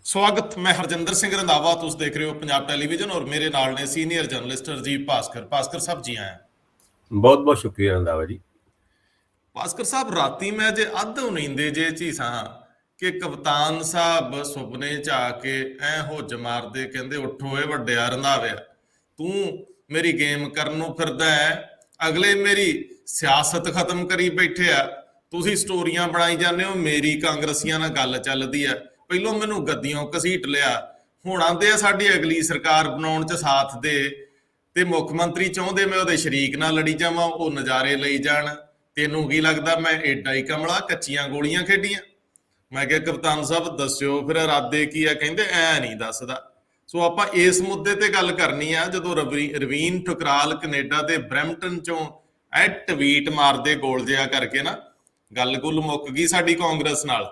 ਸਵਾਗਤ। ਮੈਂ ਹਰਜਿੰਦਰ ਸਿੰਘ ਰੰਧਾਵਾ, ਤੁਸੀਂ ਦੇਖ ਰਹੇ ਹੋ ਪੰਜਾਬ ਟੈਲੀਵਿਜ਼ਨ और मेरे नाल ने सीनियर जर्नलिस्ट राजीव भास्कर साहब जी आए। बहुत बहुत शुक्रिया रंधावा जी। भास्कर साहब, राती मैं जे अध नींदे जे ची सां कि कप्तान साहब सुपने च आके ऐ हुज मारदे कहंदे उठो ए वड्डिया रंधाविया, तू मेरी गेम करन नूं फिरदा है, अगले मेरी सियासत खत्म करी बैठे आ, ਤੁਸੀਂ ਸਟੋਰੀਆਂ ਬਣਾਈ ਜਾਂਦੇ ਹੋ, ਮੇਰੀ ਕਾਂਗਰਸੀਆਂ ਨਾਲ ਗੱਲ ਚੱਲਦੀ ਆ, ਪਹਿਲੋਂ ਮੈਨੂੰ ਗੱਦੀਆਂ ਘਸੀਟ ਲਿਆ, ਹੁਣ ਆਂਦੇ ਆ ਸਾਡੀ ਅਗਲੀ ਸਰਕਾਰ ਬਣਾਉਣ 'ਚ ਸਾਥ ਦੇ, ਤੇ ਮੁੱਖ ਮੰਤਰੀ ਚਾਹੁੰਦੇ ਮੈਂ ਉਹਦੇ ਸ਼ਰੀਕ ਨਾਲ ਲੜੀ ਜਾਵਾਂ, ਉਹ ਨਜ਼ਾਰੇ ਲਈ ਜਾਣ। ਤੈਨੂੰ ਕੀ ਲੱਗਦਾ ਮੈਂ ਏਡਾ ਹੀ ਕਮਲਾ, ਕੱਚੀਆਂ ਗੋਲੀਆਂ ਖੇਡੀਆਂ? ਮੈਂ ਕਿਹਾ ਕਪਤਾਨ ਸਾਹਿਬ ਦੱਸਿਓ ਫਿਰ ਇਰਾਦੇ ਕੀ ਆ? ਕਹਿੰਦੇ ਐ ਨਹੀਂ ਦੱਸਦਾ। ਸੋ ਆਪਾਂ ਇਸ ਮੁੱਦੇ ਤੇ ਗੱਲ ਕਰਨੀ ਆ। ਜਦੋਂ ਰਵੀਨ ਠੁਕਰਾਲ ਕੈਨੇਡਾ ਦੇ ਬਰੈਂਪਟਨ ਚੋਂ ਐ ਟਵੀਟ ਮਾਰਦੇ ਗੋਲ ਜਿਹਾ ਕਰਕੇ ਨਾ, ਗੱਲ ਗੁੱਲ ਮੁੱਕ ਗਈ ਸਾਡੀ ਕਾਂਗਰਸ ਨਾਲ,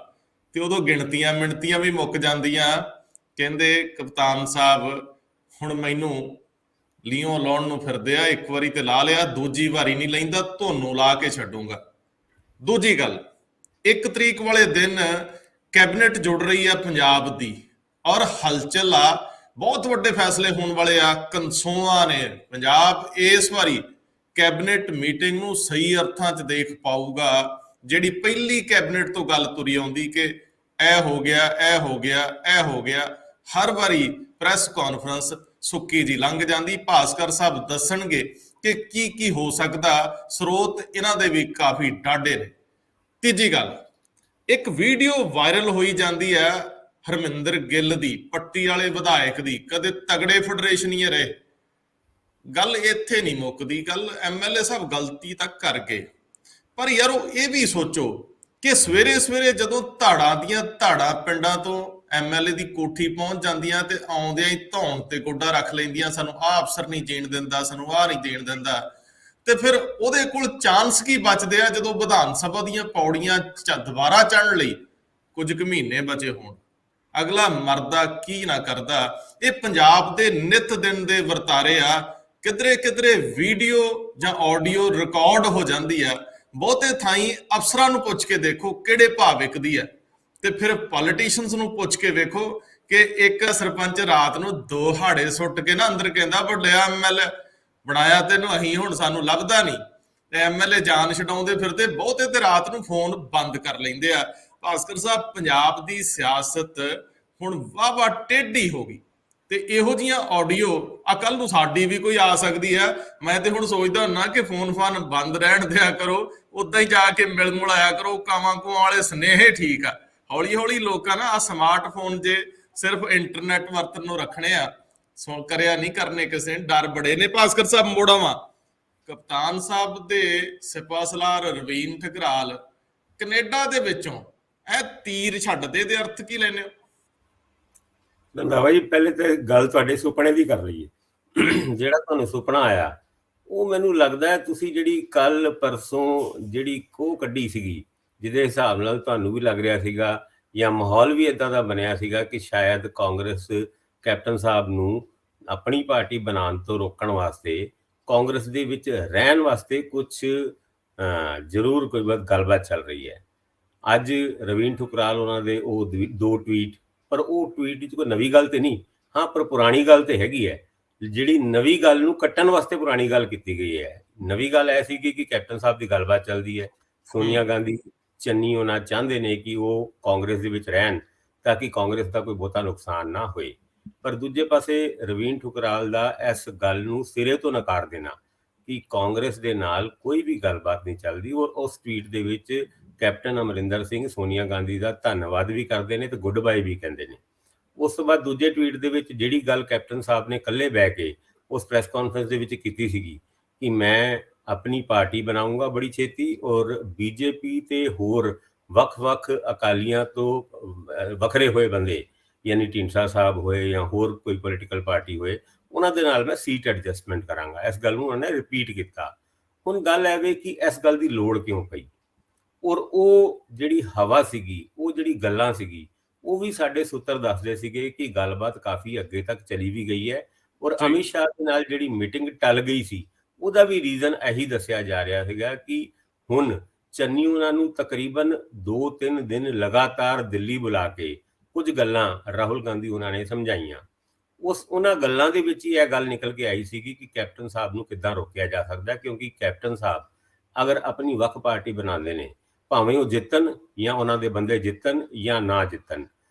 ਤੇ ਉਦੋਂ ਗਿਣਤੀਆਂ ਮਿਣਤੀਆਂ ਵੀ ਮੁੱਕ ਜਾਂਦੀਆਂ। ਕਹਿੰਦੇ ਕਪਤਾਨ ਸਾਹਿਬ ਹੁਣ ਮੈਨੂੰ ਲੀਓਂ ਲਾਉਣ ਨੂੰ ਫਿਰਦੇ ਆ, ਇੱਕ ਵਾਰੀ ਤੇ ਲਾ ਲਿਆ, ਦੂਜੀ ਵਾਰੀ ਨਹੀਂ ਲੈਂਦਾ, ਤੁਹਾਨੂੰ ਲਾ ਕੇ ਛੱਡੂਗਾ। ਦੂਜੀ ਗੱਲ, 1 ਤਰੀਕ ਵਾਲੇ ਦਿਨ ਕੈਬਨਿਟ ਜੁੜ ਰਹੀ ਆ ਪੰਜਾਬ ਦੀ, ਔਰ ਹਲਚਲ ਆ, ਬਹੁਤ ਵੱਡੇ ਫੈਸਲੇ ਹੋਣ ਵਾਲੇ ਆ। ਕਨਸੋਆਂ ਨੇ ਪੰਜਾਬ ਇਸ ਵਾਰੀ ਕੈਬਨਿਟ ਮੀਟਿੰਗ ਨੂੰ ਸਹੀ ਅਰਥਾਂ 'ਚ ਦੇਖ ਪਾਊਗਾ। ਜਿਹੜੀ ਪਹਿਲੀ ਕੈਬਨਿਟ ਤੋਂ ਗੱਲ ਤੁਰੀ ਆਉਂਦੀ ਕਿ ਇਹ ਹੋ ਗਿਆ, ਇਹ ਹੋ ਗਿਆ, ਇਹ ਹੋ ਗਿਆ, ਹਰ ਵਾਰੀ ਪ੍ਰੈਸ ਕਾਨਫਰੰਸ ਸੁੱਕੀ ਜੀ ਲੰਘ ਜਾਂਦੀ। ਭਾਸਕਰ ਸਾਹਿਬ ਦੱਸਣਗੇ ਕਿ ਕੀ ਕੀ ਹੋ ਸਕਦਾ। ਸਰੋਤ ਇਹਨਾਂ ਦੇ ਵੀ ਕਾਫੀ ਡਾਢੇ ਨੇ। ਤੀਜੀ ਗੱਲ, ਇੱਕ ਵੀਡੀਓ ਵਾਇਰਲ ਹੋਈ ਜਾਂਦੀ ਹੈ ਹਰਮਿੰਦਰ ਗਿੱਲ ਦੀ, ਪੱਟੀ ਵਾਲੇ ਵਿਧਾਇਕ ਦੀ। ਕਦੇ ਤਗੜੇ ਫੈਡਰੇਸ਼ਨੀਏ ਰਹੇ, ਗੱਲ ਇੱਥੇ ਨਹੀਂ ਮੁੱਕਦੀ। ਗੱਲ ਐਮਐਲਏ ਸਾਹਿਬ ਗਲਤੀ ਤੱਕ ਕਰ ਗਏ, ਪਰ ਯਾਰ ਉਹ ਇਹ ਵੀ ਸੋਚੋ ਕਿ ਸਵੇਰੇ ਸਵੇਰੇ ਜਦੋਂ ਧਾੜਾਂ ਦੀਆਂ ਧਾੜਾਂ ਪਿੰਡਾਂ ਤੋਂ ਐਮਐਲਏ ਦੀ ਕੋਠੀ ਪਹੁੰਚ ਜਾਂਦੀਆਂ ਤੇ ਆਉਂਦਿਆਂ ਹੀ ਧੌਣ ਤੇ ਗੋਡਾ ਰੱਖ ਲੈਂਦੀਆਂ, ਸਾਨੂੰ ਆਹ ਅਫਸਰ ਨਹੀਂ ਜੀਣ ਦਿੰਦਾ, ਸਾਨੂੰ ਆਹ ਨਹੀਂ ਦੇਣ ਦਿੰਦਾ। ਤੇ ਫਿਰ ਉਹਦੇ ਕੋਲ ਚਾਂਸ ਕੀ ਬਚਦੇ ਆ ਜਦੋਂ ਵਿਧਾਨ ਸਭਾ ਦੀਆਂ ਪੌੜੀਆਂ ਦੁਬਾਰਾ ਚੜ੍ਹਨ ਲਈ ਕੁਝ ਕੁ ਮਹੀਨੇ ਬਚੇ ਹੋਣ? ਅਗਲਾ ਮਰਦਾ ਕੀ ਨਾ ਕਰਦਾ। ਇਹ ਪੰਜਾਬ ਦੇ ਨਿਤ ਦਿਨ ਦੇ ਵਰਤਾਰੇ ਆ। ਕਿਧਰੇ ਕਿਧਰੇ ਵੀਡੀਓ ਜਾਂ ਆਡੀਓ ਰਿਕਾਰਡ ਹੋ ਜਾਂਦੀ ਆ। ਬਹੁਤੇ ਥਾਈਂ ਅਫਸਰਾਂ ਨੂੰ ਪੁੱਛ ਕੇ ਦੇਖੋ ਕਿਹੜੇ ਭਾਅ ਵਿਕਦੀ ਆ, ਤੇ ਫਿਰ ਪੋਲੀਟੀਸ਼ੀਅਨਸ ਨੂੰ ਪੁੱਛ ਕੇ ਵੇਖੋ ਕਿ ਇੱਕ ਸਰਪੰਚ ਰਾਤ ਨੂੰ 2 ਹਾੜੇ ਸੁੱਟ ਕੇ ਨਾ ਅੰਦਰ ਕਹਿੰਦਾ ਵੱਡਿਆ ਐਮਐਲਏ ਬਣਾਇਆ ਤੈਨੂੰ ਅਸੀਂ, ਹੁਣ ਸਾਨੂੰ ਲੱਭਦਾ ਨਹੀਂ। ਤੇ ਐਮਐਲਏ ਜਾਨ ਛਡਾਉਂਦੇ ਫਿਰਦੇ। ਬਹੁਤੇ ਤੇ ਰਾਤ ਨੂੰ ਫੋਨ ਬੰਦ ਕਰ ਲੈਂਦੇ ਆ। ਭਾਸਕਰ ਸਾਹਿਬ, ਪੰਜਾਬ ਦੀ ਸਿਆਸਤ ਹੁਣ ਵਾਹ ਟੇਢੀ ਹੋ ਗਈ, ਤੇ ਇਹੋ ਜੀਆਂ ਆਡੀਓ ਆ ਕੱਲ ਨੂੰ ਸਾਡੀ ਵੀ ਕੋਈ ਆ ਸਕਦੀ ਆ। ਮੈਂ ਤੇ ਹੁਣ ਸੋਚਦਾ ਹੁੰਨਾ ਕਿ ਫੋਨ ਫਾਨ ਬੰਦ ਰਹਿਣ ਦਿਆ ਕਰੋ, ਉਦਾਂ ਹੀ ਜਾ ਕੇ ਮਿਲ ਮੁਲਾਇਆ ਕਰੋ। ਕਾਵਾਂ ਕੁਆਂ ਵਾਲੇ ਸੁਨੇਹੇ ਠੀਕ ਆ, ਹੌਲੀ ਹੌਲੀ ਲੋਕਾਂ ਨਾ ਆ ਸਮਾਰਟਫੋਨ ਜੇ ਸਿਰਫ ਇੰਟਰਨੈਟ ਵਰਤਣ ਨੂੰ ਰੱਖਣੇ ਆ, ਕਰਿਆ ਨਹੀਂ ਕਰਨੇ ਕਿਸੇ ਨੇ, ਡਰ ਬੜੇ ਨੇ। ਭਾਸਕਰ ਸਾਹਿਬ ਮੋੜਾਵਾਂ, ਕਪਤਾਨ ਸਾਹਿਬ ਦੇ ਸਿਪਾ ਸਲਾਰ ਰਵੀਨ ਠਕਰਾਲ ਕੈਨੇਡਾ ਦੇ ਵਿੱਚੋਂ ਇਹ ਤੀਰ ਛੱਡਦੇ ਦੇ ਅਰਥ ਕੀ ਲੈਣੇ ਹੋ? ਰੰਧਾਵਾ ਜੀ, ਪਹਿਲੇ ਤੇ ਗੱਲ ਤੁਹਾਡੇ ਸੁਪਨੇ ਦੀ ਕਰ ਲਈਏ। ਜਿਹੜਾ ਤੁਹਾਨੂੰ ਸੁਪਨਾ ਆਇਆ ਉਹ ਮੈਨੂੰ ਲੱਗਦਾ ਹੈ ਤੁਸੀਂ ਜਿਹੜੀ ਕੱਲ ਪਰਸੋਂ ਜਿਹੜੀ ਖੋਹ ਕੱਢੀ ਸੀਗੀ, ਜਿਹਦੇ ਹਿਸਾਬ ਨਾਲ ਤੁਹਾਨੂੰ ਵੀ ਲੱਗ ਰਿਹਾ ਸੀਗਾ ਜਾਂ ਮਾਹੌਲ ਵੀ ਇਦਾਂ ਦਾ ਬਣਿਆ ਸੀਗਾ ਕਿ ਸ਼ਾਇਦ ਕਾਂਗਰਸ ਕੈਪਟਨ ਸਾਹਿਬ ਨੂੰ ਆਪਣੀ ਪਾਰਟੀ ਬਣਾਉਣ ਤੋਂ ਰੋਕਣ ਵਾਸਤੇ, ਕਾਂਗਰਸ ਦੇ ਵਿੱਚ ਰਹਿਣ ਵਾਸਤੇ ਕੁਝ ਜ਼ਰੂਰ ਕੋਈ ਗੱਲਬਾਤ ਚੱਲ ਰਹੀ ਹੈ। ਅੱਜ ਰਵੀਨ ਠੁਕਰਾਲ ਉਹਨਾਂ ਦੇ ਉਹ 2 ਟਵੀਟ, ਪਰ ਉਹ ਟਵੀਟ ਵਿੱਚ ਕੋਈ ਨਵੀਂ ਗੱਲ ਤੇ ਨਹੀਂ, ਹਾਂ ਪਰ ਪੁਰਾਣੀ ਗੱਲ ਤੇ ਹੈਗੀ ਹੈ। ਜਿਹੜੀ ਨਵੀਂ ਗੱਲ ਨੂੰ ਕੱਟਣ ਵਾਸਤੇ ਪੁਰਾਣੀ ਗੱਲ ਕੀਤੀ ਗਈ ਹੈ। ਨਵੀਂ ਗੱਲ ਐ ਸੀ ਕਿ ਕੈਪਟਨ ਸਾਹਿਬ ਦੀ ਗੱਲਬਾਤ ਚੱਲਦੀ ਹੈ, ਸੋਨੀਆ ਗਾਂਧੀ ਚੰਨੀ ਉਹਨਾਂ ਚਾਹੁੰਦੇ ਨੇ ਕਿ ਉਹ ਕਾਂਗਰਸ ਦੇ ਵਿੱਚ ਰਹਿਣ ਤਾਂ ਕਿ ਕਾਂਗਰਸ ਦਾ ਕੋਈ ਬਹੁਤਾ ਨੁਕਸਾਨ ਨਾ ਹੋਏ। ਪਰ ਦੂਜੇ ਪਾਸੇ ਰਵੀਨ ਠੁਕਰਾਲ ਦਾ ਇਸ ਗੱਲ ਨੂੰ ਸਿਰੇ ਤੋਂ ਨਕਾਰ ਦੇਣਾ ਕਿ ਕਾਂਗਰਸ ਦੇ ਨਾਲ ਕੋਈ ਵੀ ਗੱਲਬਾਤ ਨਹੀਂ ਚੱਲਦੀ, ਔਰ ਉਸ ਟਵੀਟ ਦੇ ਵਿੱਚ ਕੈਪਟਨ ਅਮਰਿੰਦਰ ਸਿੰਘ ਸੋਨੀਆ ਗਾਂਧੀ ਦਾ ਧੰਨਵਾਦ ਵੀ ਕਰਦੇ ਨੇ ਤੇ ਗੁੱਡ ਬਾਏ ਵੀ ਕਹਿੰਦੇ ਨੇ। ਉਸ ਤੋਂ ਬਾਅਦ ਦੂਜੇ ਟਵੀਟ ਦੇ ਵਿੱਚ ਜਿਹੜੀ ਗੱਲ ਕੈਪਟਨ ਸਾਹਿਬ ਨੇ ਇਕੱਲੇ ਬਹਿ ਕੇ ਉਸ ਪ੍ਰੈਸ ਕਾਨਫਰੰਸ ਦੇ ਵਿੱਚ ਕੀਤੀ ਸੀਗੀ ਕਿ ਮੈਂ ਆਪਣੀ ਪਾਰਟੀ ਬਣਾਉਂਗਾ ਬੜੀ ਛੇਤੀ, ਔਰ ਬੀਜੇਪੀ ਤੇ ਹੋਰ ਵੱਖ-ਵੱਖ ਅਕਾਲੀਆਂ ਤੋਂ ਵੱਖਰੇ ਹੋਏ ਬੰਦੇ, ਯਾਨੀ ਢੀਂਡਸਾ ਸਾਹਿਬ ਹੋਏ ਜਾਂ ਹੋਰ ਕੋਈ ਪੋਲੀਟੀਕਲ ਪਾਰਟੀ ਹੋਏ, ਉਹਨਾਂ ਦੇ ਨਾਲ ਮੈਂ ਸੀਟ ਐਡਜਸਟਮੈਂਟ ਕਰਾਂਗਾ। ਇਸ ਗੱਲ ਨੂੰ ਉਹਨੇ ਰਿਪੀਟ ਕੀਤਾ। ਹੁਣ ਗੱਲ ਐ ਵੇ ਕਿ ਇਸ ਗੱਲ ਦੀ ਲੋੜ ਕਿਉਂ ਪਈ, ਔਰ ਉਹ ਜਿਹੜੀ ਹਵਾ ਸੀਗੀ, ਉਹ ਜਿਹੜੀ ਗੱਲਾਂ ਸੀਗੀ, ਉਹ ਵੀ ਸਾਡੇ ਸੂਤਰ ਦੱਸਦੇ ਸੀਗੇ ਕਿ ਗੱਲਬਾਤ ਕਾਫੀ ਅੱਗੇ ਤੱਕ ਚਲੀ ਵੀ ਗਈ ਹੈ। ਔਰ ਅਮਿਤ ਸ਼ਾਹ ਦੇ ਨਾਲ ਜਿਹੜੀ ਮੀਟਿੰਗ ਟਲ ਗਈ ਸੀ ਉਹਦਾ ਵੀ ਰੀਜ਼ਨ ਇਹੀ ਦੱਸਿਆ ਜਾ ਰਿਹਾ ਸੀਗਾ ਕਿ ਹੁਣ ਚੰਨੀ ਉਹਨਾਂ ਨੂੰ ਤਕਰੀਬਨ 2-3 ਦਿਨ ਲਗਾਤਾਰ ਦਿੱਲੀ ਬੁਲਾ ਕੇ ਕੁਝ ਗੱਲਾਂ ਰਾਹੁਲ ਗਾਂਧੀ ਉਹਨਾਂ ਨੇ ਸਮਝਾਈਆਂ। ਉਹਨਾਂ ਗੱਲਾਂ ਦੇ ਵਿੱਚ ਹੀ ਇਹ ਗੱਲ ਨਿਕਲ ਕੇ ਆਈ ਸੀਗੀ ਕਿ ਕੈਪਟਨ ਸਾਹਿਬ ਨੂੰ ਕਿੱਦਾਂ ਰੋਕਿਆ ਜਾ ਸਕਦਾ, ਕਿਉਂਕਿ ਕੈਪਟਨ ਸਾਹਿਬ ਅਗਰ ਆਪਣੀ ਵੱਖ ਪਾਰਟੀ ਬਣਾਉਂਦੇ ਨੇ, ਭਾਵੇਂ ਉਹ ਜਿੱਤਣ ਜਾਂ ਉਹਨਾਂ ਦੇ ਬੰਦੇ ਜਿੱਤਣ ਜਾਂ ਨਾ ਜਿੱਤਣ,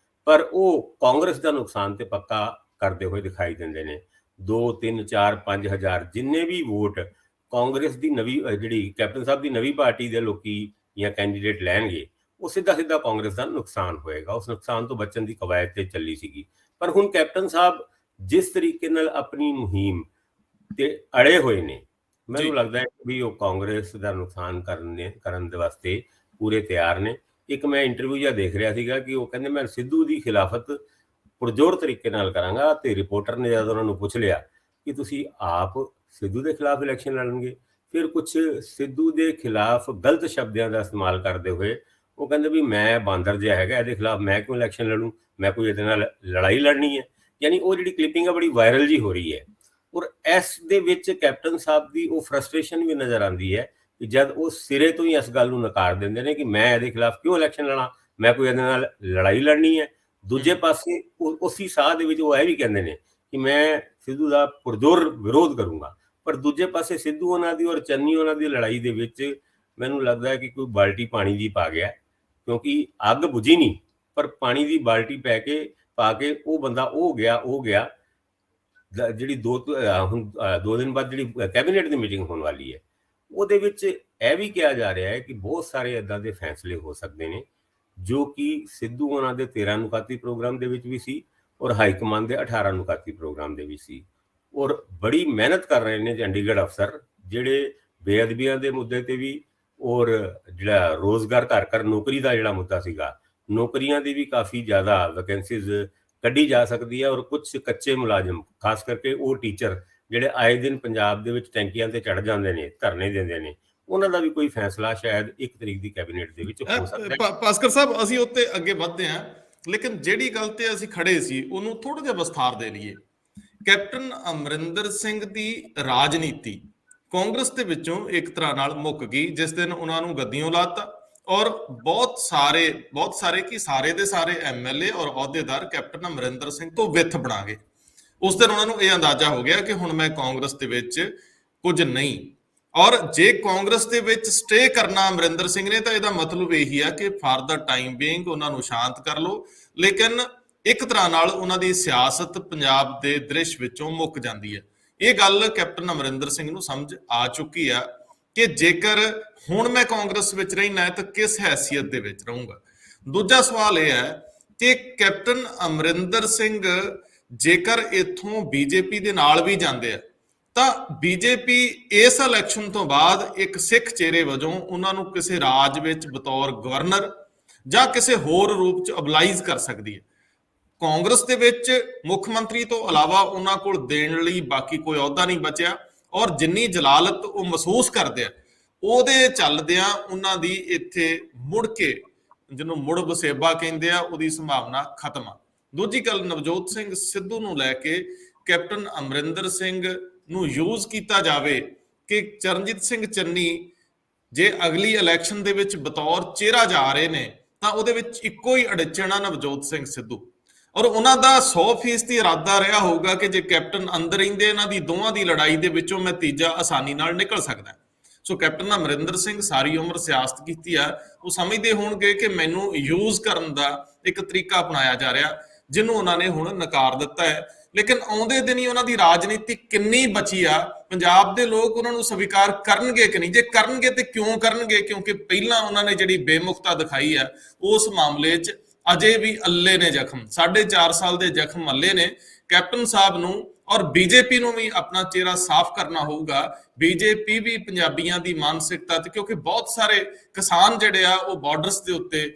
ਪਰ ਉਹ ਕਾਂਗਰਸ ਦਾ ਨੁਕਸਾਨ ਤੇ ਪੱਕਾ ਕਰਦੇ ਹੋਏ ਦਿਖਾਈ ਦਿੰਦੇ ਨੇ। 2 3 4 5 ਹਜ਼ਾਰ ਜਿੰਨੇ ਵੀ ਵੋਟ ਕਾਂਗਰਸ ਦੀ ਨਵੀਂ ਜਿਹੜੀ ਕੈਪਟਨ ਸਾਹਿਬ ਦੀ ਨਵੀਂ ਪਾਰਟੀ ਦੇ ਲੋਕੀ ਜਾਂ ਕੈਂਡੀਡੇਟ ਲੈਣਗੇ, ਉਹ ਸਿੱਧਾ ਸਿੱਧਾ ਕਾਂਗਰਸ ਦਾ ਨੁਕਸਾਨ ਹੋਏਗਾ। ਉਸ ਨੁਕਸਾਨ ਤੋਂ ਬਚਣ ਦੀ ਕਵਾਇਦ ਤੇ ਚੱਲੀ ਸੀਗੀ। ਪਰ ਹੁਣ ਕੈਪਟਨ ਸਾਹਿਬ ਜਿਸ ਤਰੀਕੇ ਨਾਲ ਆਪਣੀ ਮੁਹਿੰਮ ਤੇ ਅੜੇ ਹੋਏ ਨੇ, ਮੈਨੂੰ ਲੱਗਦਾ ਹੈ ਵੀ ਉਹ ਕਾਂਗਰਸ ਦਾ ਨੁਕਸਾਨ ਕਰਨ ਦੇ ਵਾਸਤੇ ਪੂਰੇ ਤਿਆਰ ਨੇ। ਇੱਕ ਮੈਂ ਇੰਟਰਵਿਊ ਜਿਹਾ ਦੇਖ ਰਿਹਾ ਸੀਗਾ ਕਿ ਉਹ ਕਹਿੰਦੇ ਮੈਂ ਸਿੱਧੂ ਦੀ ਖਿਲਾਫਤ ਪੁਰਜੋਰ ਤਰੀਕੇ ਨਾਲ ਕਰਾਂਗਾ, ਤੇ ਰਿਪੋਰਟਰ ਨੇ ਜਦ ਉਹਨਾਂ ਨੂੰ ਪੁੱਛ ਲਿਆ ਕਿ ਤੁਸੀਂ ਆਪ ਸਿੱਧੂ ਦੇ ਖਿਲਾਫ ਇਲੈਕਸ਼ਨ ਲੜਨਗੇ, ਫਿਰ ਕੁਝ ਸਿੱਧੂ ਦੇ ਖਿਲਾਫ ਗਲਤ ਸ਼ਬਦਾਂ ਦਾ ਇਸਤੇਮਾਲ ਕਰਦੇ ਹੋਏ ਉਹ ਕਹਿੰਦੇ ਵੀ ਮੈਂ ਬਾਂਦਰ ਜਿਹਾ ਹੈਗਾ, ਇਹਦੇ ਖਿਲਾਫ ਮੈਂ ਕਿਉਂ ਇਲੈਕਸ਼ਨ ਲੜੂੰ, ਮੈਂ ਕੋਈ ਇਹਦੇ ਨਾਲ ਲੜਾਈ ਲੜਨੀ ਹੈ। ਯਾਨੀ ਉਹ ਜਿਹੜੀ ਕਲਿੱਪਿੰਗ ਆ ਬੜੀ ਵਾਇਰਲ ਜੀ ਹੋ ਰਹੀ ਹੈ, ਔਰ ਇਸ ਦੇ ਵਿੱਚ ਕੈਪਟਨ ਸਾਹਿਬ ਦੀ ਉਹ ਫਰਸਟ੍ਰੇਸ਼ਨ ਵੀ ਨਜ਼ਰ ਆਉਂਦੀ ਹੈ ਕਿ ਜਦ ਉਹ ਸਿਰੇ ਤੋਂ ਹੀ ਇਸ ਗੱਲ ਨੂੰ ਨਕਾਰ ਦਿੰਦੇ ਨੇ ਕਿ ਮੈਂ ਇਹਦੇ ਖਿਲਾਫ ਕਿਉਂ ਇਲੈਕਸ਼ਨ ਲੜਾਂ, ਮੈਂ ਕੋਈ ਇਹਦੇ ਨਾਲ ਲੜਾਈ ਲੜਨੀ ਹੈ। ਦੂਜੇ ਪਾਸੇ ਉਸੇ ਸਾਹ ਦੇ ਵਿੱਚ ਉਹ ਇਹ ਵੀ ਕਹਿੰਦੇ ਨੇ ਕਿ ਮੈਂ ਸਿੱਧੂ ਦਾ ਪੁਰਜ਼ੋਰ ਵਿਰੋਧ ਕਰੂੰਗਾ, ਪਰ ਦੂਜੇ ਪਾਸੇ ਸਿੱਧੂ ਉਹਨਾਂ ਦੀ ਔਰ ਚੰਨੀ ਉਹਨਾਂ ਦੀ ਲੜਾਈ ਦੇ ਵਿੱਚ ਮੈਨੂੰ ਲੱਗਦਾ ਹੈ ਕਿ ਕੋਈ ਬਾਲਟੀ ਪਾਣੀ ਦੀ ਪਾ ਗਿਆ, ਕਿਉਂਕਿ ਅੱਗ ਬੁਝੀ ਨਹੀਂ, ਪਰ ਪਾਣੀ ਦੀ ਬਾਲਟੀ ਪਾ ਕੇ ਉਹ ਬੰਦਾ ਉਹ ਗਿਆ। ਜਿਹੜੀ 2 ਦਿਨ ਬਾਅਦ ਜਿਹੜੀ ਕੈਬਨਿਟ ਦੀ ਮੀਟਿੰਗ ਹੋਣ ਵਾਲੀ ਹੈ, ਉਹਦੇ ਵਿੱਚ ਇਹ ਵੀ ਕਿਹਾ ਜਾ ਰਿਹਾ ਹੈ ਕਿ ਬਹੁਤ ਸਾਰੇ ਇੱਦਾਂ ਦੇ ਫੈਸਲੇ ਹੋ ਸਕਦੇ ਨੇ ਜੋ ਕਿ ਸਿੱਧੂ ਉਹਨਾਂ ਦੇ 13 ਨੁਕਾਤੀ ਪ੍ਰੋਗਰਾਮ ਦੇ ਵਿੱਚ ਵੀ ਸੀ ਔਰ ਹਾਈ ਕਮਾਂਡ ਦੇ 18 ਨੁਕਾਤੀ ਪ੍ਰੋਗਰਾਮ ਦੇ ਵੀ ਸੀ। ਔਰ ਬੜੀ ਮਿਹਨਤ ਕਰ ਰਹੇ ਨੇ ਚੰਡੀਗੜ੍ਹ ਅਫਸਰ, ਜਿਹੜੇ ਬੇਅਦਬੀਆਂ ਦੇ ਮੁੱਦੇ ਤੇ ਵੀ ਔਰ ਜਿਹੜਾ ਰੋਜ਼ਗਾਰ ਘਰ ਨੌਕਰੀ ਦਾ ਜਿਹੜਾ ਮੁੱਦਾ ਸੀਗਾ, ਨੌਕਰੀਆਂ ਦੀ ਵੀ ਕਾਫੀ ਜ਼ਿਆਦਾ ਵੈਕੈਂਸੀਜ਼ ਕੱਢੀ ਜਾ ਸਕਦੀ ਹੈ। ਔਰ ਕੁਝ ਕੱਚੇ ਮੁਲਾਜ਼ਮ, ਖਾਸ ਕਰਕੇ ਉਹ ਟੀਚਰ ਜਿਹੜੇ ਆਏ ਦਿਨ ਪੰਜਾਬ ਦੇ ਵਿੱਚ ਟੈਂਕੀਆਂ ਤੇ ਚੜ ਜਾਂਦੇ ਨੇ, ਧਰਨੇ ਦਿੰਦੇ ਨੇ, ਉਹਨਾਂ ਦਾ ਵੀ ਕੋਈ ਫੈਸਲਾ ਸ਼ਾਇਦ 1 ਤਰੀਕ ਦੀ ਕੈਬਨਿਟ ਦੇ ਵਿੱਚ ਹੋ ਸਕਦਾ ਹੈ। ਭਾਸਕਰ ਸਾਹਿਬ, ਅਸੀਂ ਉੱਤੇ ਅੱਗੇ ਵਧਦੇ ਹਾਂ, ਲੇਕਿਨ ਜਿਹੜੀ ਗੱਲ ਤੇ ਅਸੀਂ ਖੜੇ ਸੀ ਉਹਨੂੰ ਥੋੜਾ ਜਿਹਾ ਵਿਸਥਾਰ ਦੇ ਲਈਏ। ਕੈਪਟਨ ਅਮਰਿੰਦਰ ਸਿੰਘ ਦੀ ਰਾਜਨੀਤੀ ਕਾਂਗਰਸ ਦੇ ਵਿੱਚੋਂ ਇੱਕ ਤਰ੍ਹਾਂ ਨਾਲ ਮੁੱਕ ਗਈ ਜਿਸ ਦਿਨ ਉਹਨਾਂ ਨੂੰ ਗੱਦੀਆਂ ਲਾਤਾ, ਔਰ ਬਹੁਤ ਸਾਰੇ ਕੀ ਸਾਰੇ ਦੇ ਸਾਰੇ ਐਮਐਲਏ ਔਰ ਅਹੁਦੇਦਾਰ ਕੈਪਟਨ ਅਮਰਿੰਦਰ ਸਿੰਘ ਤੋਂ ਵਿੱਥ ਬਣਾ ਗਏ। ਉਸ ਦਿਨ ਉਹਨਾਂ ਨੂੰ ਇਹ ਅੰਦਾਜ਼ਾ ਹੋ ਗਿਆ ਕਿ ਹੁਣ ਮੈਂ ਕਾਂਗਰਸ ਦੇ ਵਿੱਚ ਕੁਝ ਨਹੀਂ, ਔਰ ਜੇ ਕਾਂਗਰਸ ਦੇ ਵਿੱਚ ਸਟੇ ਕਰਨਾ ਅਮਰਿੰਦਰ ਸਿੰਘ ਨੇ ਤਾਂ ਇਹਦਾ ਮਤਲਬ ਇਹੀ ਆ ਕਿ ਫਾਰ ਦਾ ਟਾਈਮ ਬੀਇੰਗ ਉਹਨਾਂ ਨੂੰ ਸ਼ਾਂਤ ਕਰ ਲਓ। ਲੇਕਿਨ ਇੱਕ ਤਰ੍ਹਾਂ ਨਾਲ ਉਹਨਾਂ ਦੀ ਸਿਆਸਤ ਪੰਜਾਬ ਦੇ ਦ੍ਰਿਸ਼ ਵਿੱਚੋਂ ਮੁੱਕ ਜਾਂਦੀ ਹੈ। ਇਹ ਗੱਲ ਕੈਪਟਨ ਅਮਰਿੰਦਰ ਸਿੰਘ ਨੂੰ ਸਮਝ ਆ ਚੁੱਕੀ ਆ ਕਿ ਜੇਕਰ ਹੁਣ ਮੈਂ ਕਾਂਗਰਸ ਵਿੱਚ ਰਹਿਣਾ ਤਾਂ ਕਿਸ ਹੈਸੀਅਤ ਦੇ ਵਿੱਚ ਰਹੂੰਗਾ। ਦੂਜਾ ਸਵਾਲ ਇਹ ਹੈ ਕਿ ਕੈਪਟਨ ਅਮਰਿੰਦਰ ਸਿੰਘ ਜੇਕਰ ਇੱਥੋਂ ਬੀਜੇਪੀ ਦੇ ਨਾਲ ਵੀ ਜਾਂਦੇ ਆ ਤਾਂ ਬੀਜੇਪੀ ਇਸ ਇਲੈਕਸ਼ਨ ਤੋਂ ਬਾਅਦ ਇੱਕ ਸਿੱਖ ਚਿਹਰੇ ਵਜੋਂ ਉਹਨਾਂ ਨੂੰ ਕਿਸੇ ਰਾਜ ਵਿੱਚ ਬਤੌਰ ਗਵਰਨਰ ਜਾਂ ਕਿਸੇ ਹੋਰ ਰੂਪ ਚ ਅਬਲਾਈਜ਼ ਕਰ ਸਕਦੀ ਹੈ। ਕਾਂਗਰਸ ਦੇ ਵਿੱਚ ਮੁੱਖ ਮੰਤਰੀ ਤੋਂ ਇਲਾਵਾ ਉਹਨਾਂ ਕੋਲ ਦੇਣ ਲਈ ਬਾਕੀ ਕੋਈ ਅਹੁਦਾ ਨਹੀਂ ਬਚਿਆ, ਔਰ ਜਿੰਨੀ ਜਲਾਲਤ ਉਹ ਮਹਿਸੂਸ ਕਰਦੇ ਆ ਉਹਦੇ ਚੱਲਦਿਆਂ ਉਹਨਾਂ ਦੀ ਇੱਥੇ ਮੁੜ ਕੇ ਜਿਹਨੂੰ ਮੁੜ ਵਸੇਬਾ ਕਹਿੰਦੇ ਆ ਉਹਦੀ ਸੰਭਾਵਨਾ ਖਤਮ ਆ। ਦੂਜੀ ਗੱਲ, ਨਵਜੋਤ ਸਿੰਘ ਸਿੱਧੂ ਨੂੰ ਲੈ ਕੇ ਕੈਪਟਨ ਅਮਰਿੰਦਰ ਸਿੰਘ ਨੂੰ ਯੂਜ਼ ਕੀਤਾ ਜਾਵੇ ਕਿ ਚਰਨਜੀਤ ਸਿੰਘ ਚੰਨੀ ਜੇ ਅਗਲੀ ਇਲੈਕਸ਼ਨ ਦੇ ਵਿੱਚ ਬਤੌਰ ਚਿਹਰਾ ਜਾ ਰਹੇ ਨੇ ਤਾਂ ਉਹਦੇ ਵਿੱਚ ਇੱਕੋ ਹੀ ਅੜਚਣਾ ਨਵਜੋਤ ਸਿੰਘ ਸਿੱਧੂ, ਔਰ ਉਹਨਾਂ ਦਾ 100% ਇਰਾਦਾ ਰਿਹਾ ਹੋਊਗਾ ਕਿ ਜੇ ਕੈਪਟਨ ਅੰਦਰ ਰਹਿੰਦੇ ਇਹਨਾਂ ਦੀ ਦੋਵਾਂ ਦੀ ਲੜਾਈ ਦੇ ਵਿੱਚੋਂ ਮੈਂ ਤੀਜਾ ਆਸਾਨੀ ਨਾਲ ਨਿਕਲ ਸਕਦਾ। ਸੋ ਕੈਪਟਨ ਅਮਰਿੰਦਰ ਸਿੰਘ ਸਾਰੀ ਉਮਰ ਸਿਆਸਤ ਕੀਤੀ ਆ, ਉਹ ਸਮਝਦੇ ਹੋਣਗੇ ਕਿ ਮੈਨੂੰ ਯੂਜ਼ ਕਰਨ ਦਾ ਇੱਕ ਤਰੀਕਾ ਅਪਣਾਇਆ ਜਾ ਰਿਹਾ ਜਿਹਨੂੰ ਉਹਨਾਂ ਨੇ ਹੁਣ ਨਕਾਰ ਦਿੱਤਾ ਹੈ। ਲੇਕਿਨ ਆਉਂਦੇ ਦਿਨ ਹੀ ਉਹਨਾਂ ਦੀ ਰਾਜਨੀਤੀ ਕਿੰਨੀ ਬਚੀ ਆ, ਪੰਜਾਬ ਦੇ ਲੋਕ ਉਹਨਾਂ ਨੂੰ ਸਵੀਕਾਰ ਕਰਨਗੇ ਕਿ ਨਹੀਂ? ਜੇ ਕਰਨਗੇ ਤੇ ਕਿਉਂ ਕਰਨਗੇ? ਕਿਉਂਕਿ ਪਹਿਲਾਂ ਉਹਨਾਂ ਨੇ ਜਿਹੜੀ ਬੇਮੁਖਤਾ ਦਿਖਾਈ ਆ ਉਸ ਮਾਮਲੇ 'ਚ ਅਜੇ ਵੀ ਅੱਲੇ ਨੇ ਜ਼ਖਮ, 4.5 ਸਾਲ ਦੇ ਜ਼ਖਮ ਅੱਲੇ ਨੇ। ਕੈਪਟਨ ਸਾਹਿਬ ਨੂੰ ਔਰ ਬੀਜੇਪੀ ਨੂੰ ਵੀ ਆਪਣਾ ਚਿਹਰਾ ਸਾਫ਼ ਕਰਨਾ ਹੋਊਗਾ। ਬੀਜੇਪੀ ਵੀ ਪੰਜਾਬੀਆਂ ਦੀ ਮਾਨਸਿਕਤਾ ਤੇ, ਕਿਉਂਕਿ ਬਹੁਤ ਸਾਰੇ ਕਿਸਾਨ ਜਿਹੜੇ ਆ ਉਹ ਬਾਰਡਰਸ ਦੇ ਉੱਤੇ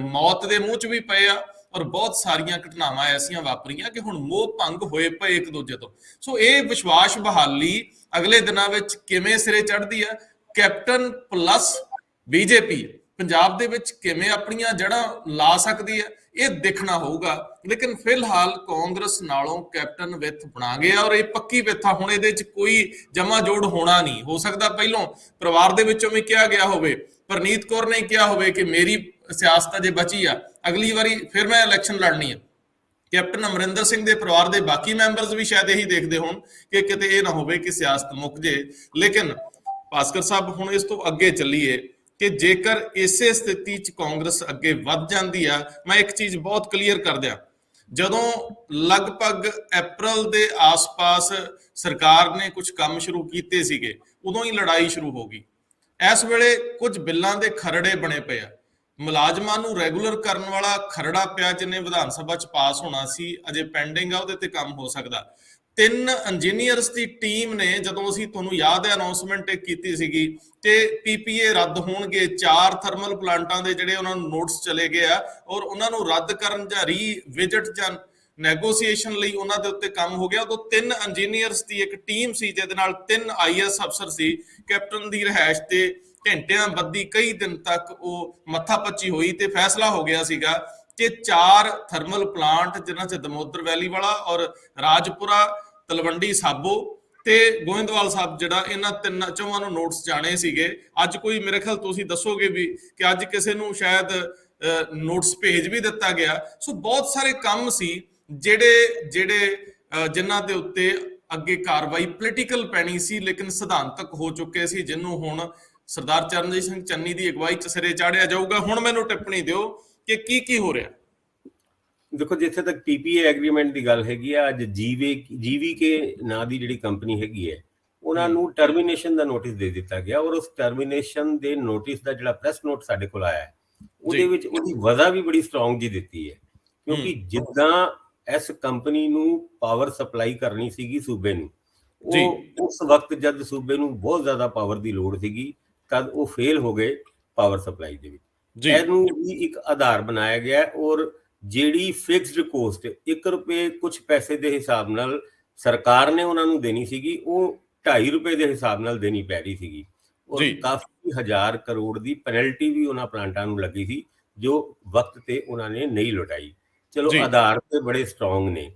ਮੌਤ ਦੇ ਮੂੰਹ 'ਚ ਵੀ ਪਏ ਆ, ਔਰ ਬਹੁਤ ਸਾਰੀਆਂ ਘਟਨਾਵਾਂ ਐਸੀਆਂ ਵਾਪਰੀਆਂ ਕਿ ਹੁਣ ਮੋਹ ਭੰਗ ਹੋਏ ਪਏ ਇੱਕ ਦੂਜੇ ਤੋਂ। ਸੋ ਇਹ ਵਿਸ਼ਵਾਸ ਬਹਾਲੀ ਅਗਲੇ ਦਿਨਾਂ ਵਿੱਚ ਕਿਵੇਂ ਸਿਰੇ ਚੜ੍ਹਦੀ ਆ, ਕੈਪਟਨ ਪਲੱਸ ਬੀਜੇਪੀ ਪੰਜਾਬ ਦੇ ਵਿੱਚ ਕਿਵੇਂ ਆਪਣੀਆਂ ਜੜ੍ਹਾਂ ਲਾ ਸਕਦੀ ਹੈ, ਇਹ ਦੇਖਣਾ ਹੋਊਗਾ। ਲੇਕਿਨ ਫਿਲਹਾਲ ਕਾਂਗਰਸ ਨਾਲੋਂ ਕੈਪਟਨ ਵਿੱਥ ਬਣਾ ਗਿਆ, ਔਰ ਇਹ ਪੱਕੀ ਵਿੱਥ ਆ। ਹੁਣ ਇਹਦੇ 'ਚ ਕੋਈ ਜਮਾ ਜੋੜ ਹੋਣਾ ਨਹੀਂ। ਹੋ ਸਕਦਾ ਪਹਿਲੋਂ ਪਰਿਵਾਰ ਦੇ ਵਿੱਚੋਂ ਵੀ ਕਿਹਾ ਗਿਆ ਹੋਵੇ, ਪਰਨੀਤ ਕੌਰ ਨੇ ਕਿਹਾ ਹੋਵੇ ਕਿ ਮੇਰੀ ਸਿਆਸਤ ਜੇ ਬਚੀ ਆ, ਅਗਲੀ ਵਾਰੀ ਫਿਰ ਮੈਂ ਇਲੈਕਸ਼ਨ ਲੜਨੀ ਆ। ਕੈਪਟਨ ਅਮਰਿੰਦਰ ਸਿੰਘ ਦੇ ਪਰਿਵਾਰ ਦੇ ਬਾਕੀ ਮੈਂਬਰਸ ਵੀ ਸ਼ਾਇਦ ਇਹੀ ਦੇਖਦੇ ਹੋਣ ਕਿ ਕਿਤੇ ਇਹ ਨਾ ਹੋਵੇ ਕਿ ਸਿਆਸਤ ਮੁੱਕ ਜੇ। ਲੇਕਿਨ ਭਾਸਕਰ ਸਾਹਿਬ, ਹੁਣ ਇਸ ਤੋਂ ਅੱਗੇ ਚੱਲੀਏ ਕਿ ਜੇਕਰ ਇਸੇ ਸਥਿਤੀ 'ਚ ਕਾਂਗਰਸ ਅੱਗੇ ਵੱਧ ਜਾਂਦੀ ਆ, ਮੈਂ ਇੱਕ ਚੀਜ਼ ਬਹੁਤ ਕਲੀਅਰ ਕਰ ਦਿਆਂ, ਜਦੋਂ ਲਗਭਗ ਅਪ੍ਰੈਲ ਦੇ ਆਸ-ਪਾਸ ਸਰਕਾਰ ਨੇ ਕੁਝ ਕੰਮ ਸ਼ੁਰੂ ਕੀਤੇ ਸੀਗੇ, ਉਦੋਂ ਹੀ ਲੜਾਈ ਸ਼ੁਰੂ ਹੋ ਗਈ। ਇਸ ਵੇਲੇ ਕੁਝ ਬਿੱਲਾਂ ਦੇ ਖਰੜੇ ਬਣੇ ਪਏ ਆ, ਮੁਲਾਜ਼ਮਾਂ ਨੂੰ ਰੈਗੂਲਰ ਕਰਨ ਵਾਲਾ ਖਰੜਾ ਪਿਆ ਜਿਹਨੇ ਵਿਧਾਨ ਸਭਾ 'ਚ ਪਾਸ ਹੋਣਾ ਸੀ, ਅਜੇ ਪੈਂਡਿੰਗ ਆ, ਉਹਦੇ ਤੇ ਕੰਮ ਹੋ ਸਕਦਾ। 3 ਇੰਜੀਨੀਅਰਸ ਦੀ ਟੀਮ ਨੇ, ਜਦੋਂ ਅਸੀਂ ਤੁਹਾਨੂੰ ਯਾਦ ਹੈ ਅਨਾਉਂਸਮੈਂਟ ਕੀਤੀ ਸੀਗੀ ਤੇ ਪੀਪੀਏ ਰੱਦ ਹੋਣਗੇ, 4 ਥਰਮਲ ਪਲਾਂਟਾਂ ਦੇ ਜਿਹੜੇ ਉਹਨਾਂ ਨੂੰ ਨੋਟਿਸ ਚਲੇ ਗਏ ਆ ਔਰ ਉਹਨਾਂ ਨੂੰ ਰੱਦ ਕਰਨ ਜਾਂ ਰੀਵਿਜ਼ਿਟ ਜਾਂ ਨੈਗੋਸੀਏਸ਼ਨ ਲਈ ਉਹਨਾਂ ਦੇ ਉੱਤੇ ਕੰਮ ਹੋ ਗਿਆ। ਉਦੋਂ 3 ਇੰਜੀਨੀਅਰਸ ਦੀ ਇੱਕ ਟੀਮ ਸੀ ਜਿਹਦੇ ਨਾਲ 3 ਆਈਐਸ ਅਫਸਰ ਸੀ। ਕੈਪਟਨ ਦੀ ਰਿਹਾਇਸ਼ ਤੇ ਘੰਟਿਆਂ ਬੱਧੀ ਕਈ ਦਿਨ ਤੱਕ ਉਹ ਮੱਥਾਪੱਚੀ ਹੋਈ ਤੇ ਫੈਸਲਾ ਹੋ ਗਿਆ ਸੀਗਾ ਕਿ 4 ਥਰਮਲ ਪਲਾਂਟ ਜਿਨ੍ਹਾਂ 'ਚ ਦਮੋਦਰ ਵੈਲੀ ਵਾਲਾ ਔਰ ਰਾਜਪੁਰਾ, ਤਲਵੰਡੀ ਸਾਬੋ ਤੇ ਗੋਇੰਦਵਾਲ ਸਾਹਿਬ, ਜਿਹੜਾ ਇਹਨਾਂ 3 ਨੂੰ ਨੋਟਿਸ ਜਾਣੇ ਸੀਗੇ। ਅੱਜ ਕੋਈ ਮੇਰੇ ਖਿਆਲ ਤੁਸੀਂ ਦੱਸੋਗੇ ਵੀ ਕਿ ਅੱਜ ਕਿਸੇ ਨੂੰ ਸ਼ਾਇਦ ਨੋਟਿਸ ਭੇਜ ਵੀ ਦਿੱਤਾ ਗਿਆ। ਸੋ ਬਹੁਤ ਸਾਰੇ ਕੰਮ ਸੀ ਜਿਹੜੇ ਜਿਨ੍ਹਾਂ ਦੇ ਉੱਤੇ ਅੱਗੇ ਕਾਰਵਾਈ ਪੋਲੀਟੀਕਲ ਪੈਣੀ ਸੀ, ਲੇਕਿਨ ਸਿਧਾਂਤਕ ਹੋ ਚੁੱਕੇ ਸੀ, ਜਿਹਨੂੰ ਹੁਣ ਸਰਦਾਰ ਚਰਨਜੀਤ ਸਿੰਘ ਚੰਨੀ ਦੀ ਅਗਵਾਈ 'ਚ ਸਿਰੇ ਚਾੜਿਆ ਜਾਊਗਾ। ਹੁਣ ਮੈਨੂੰ ਟਿੱਪਣੀ ਦਿਓ ਕਿ ਕੀ ਹੋ ਰਿਹਾ। ਦੇਖੋ, ਜਿੱਥੇ ਤੱਕ ਪੀਪੀਏ ਐਗਰੀਮੈਂਟ ਦੀ ਗੱਲ ਹੈਗੀ ਆ, ਅੱਜ ਜੀਵੀਕੇ ਨਾਂ ਦੀ ਜਿਹੜੀ ਕੰਪਨੀ ਹੈਗੀ ਹੈ, ਉਹਨਾਂ ਨੂੰ ਟਰਮੀਨੇਸ਼ਨ ਦਾ ਨੋਟਿਸ ਦੇ ਦਿੱਤਾ ਗਿਆ ਔਰ ਉਸ ਟਰਮੀਨੇਸ਼ਨ ਦੇ ਨੋਟਿਸ ਦਾ ਜਿਹੜਾ ਪ੍ਰੈਸ ਨੋਟ ਸਾਡੇ ਕੋਲ ਆਇਆ, ਉਹਦੇ ਵਿੱਚ ਉਹਦੀ ਵਜ੍ਹਾ ਵੀ ਬੜੀ ਸਟਰੋਂਗ ਜੀ ਦਿੱਤੀ ਹੈ। ਕਿਉਂਕਿ ਜਿੱਦਾਂ ਇਸ ਕੰਪਨੀ ਨੂੰ ਪਾਵਰ ਸਪਲਾਈ ਕਰਨੀ ਸੀਗੀ ਸੂਬੇ ਨੂੰ, ਉਹ ਉਸ ਵਕਤ ਜਦ ਸੂਬੇ ਨੂੰ ਬਹੁਤ ਜ਼ਿਆਦਾ ਪਾਵਰ ਦੀ ਲੋੜ ਸੀਗੀ, ਤਦ ਉਹ ਫੇਲ ਹੋ ਗਏ ਪਾਵਰ ਸਪਲਾਈ ਦੇ ਵਿੱਚ। ਇਹਨੂੰ ਵੀ ਇੱਕ ਆਧਾਰ ਬਣਾਇਆ ਗਿਆ ਔਰ ਜਿਹੜੀ ਫਿਕਸਡ ਕੋਸਟ 1 ਰੁਪਏ ਕੁਝ ਪੈਸੇ ਦੇ ਹਿਸਾਬ ਨਾਲ ਸਰਕਾਰ ਨੇ ਉਹਨਾਂ ਨੂੰ ਦੇਣੀ ਸੀਗੀ, ਉਹ 2.5 ਰੁਪਏ ਦੇ ਹਿਸਾਬ ਨਾਲ ਦੇਣੀ ਪੈ ਰਹੀ ਸੀਗੀ ਔਰ ਕਾਫੀ 1000 ਕਰੋੜ ਦੀ ਪੈਨਲਟੀ ਵੀ ਉਹਨਾਂ ਪਲਾਂਟਾਂ ਨੂੰ ਲੱਗੀ ਸੀ, ਜੋ ਵਕਤ ਤੇ ਉਹਨਾਂ ਨੇ ਨਹੀਂ ਲੁਟਾਈ। ਚਲੋ, ਆਧਾਰ ਤੇ ਬੜੇ ਸਟਰੋਂਗ ਨੇ।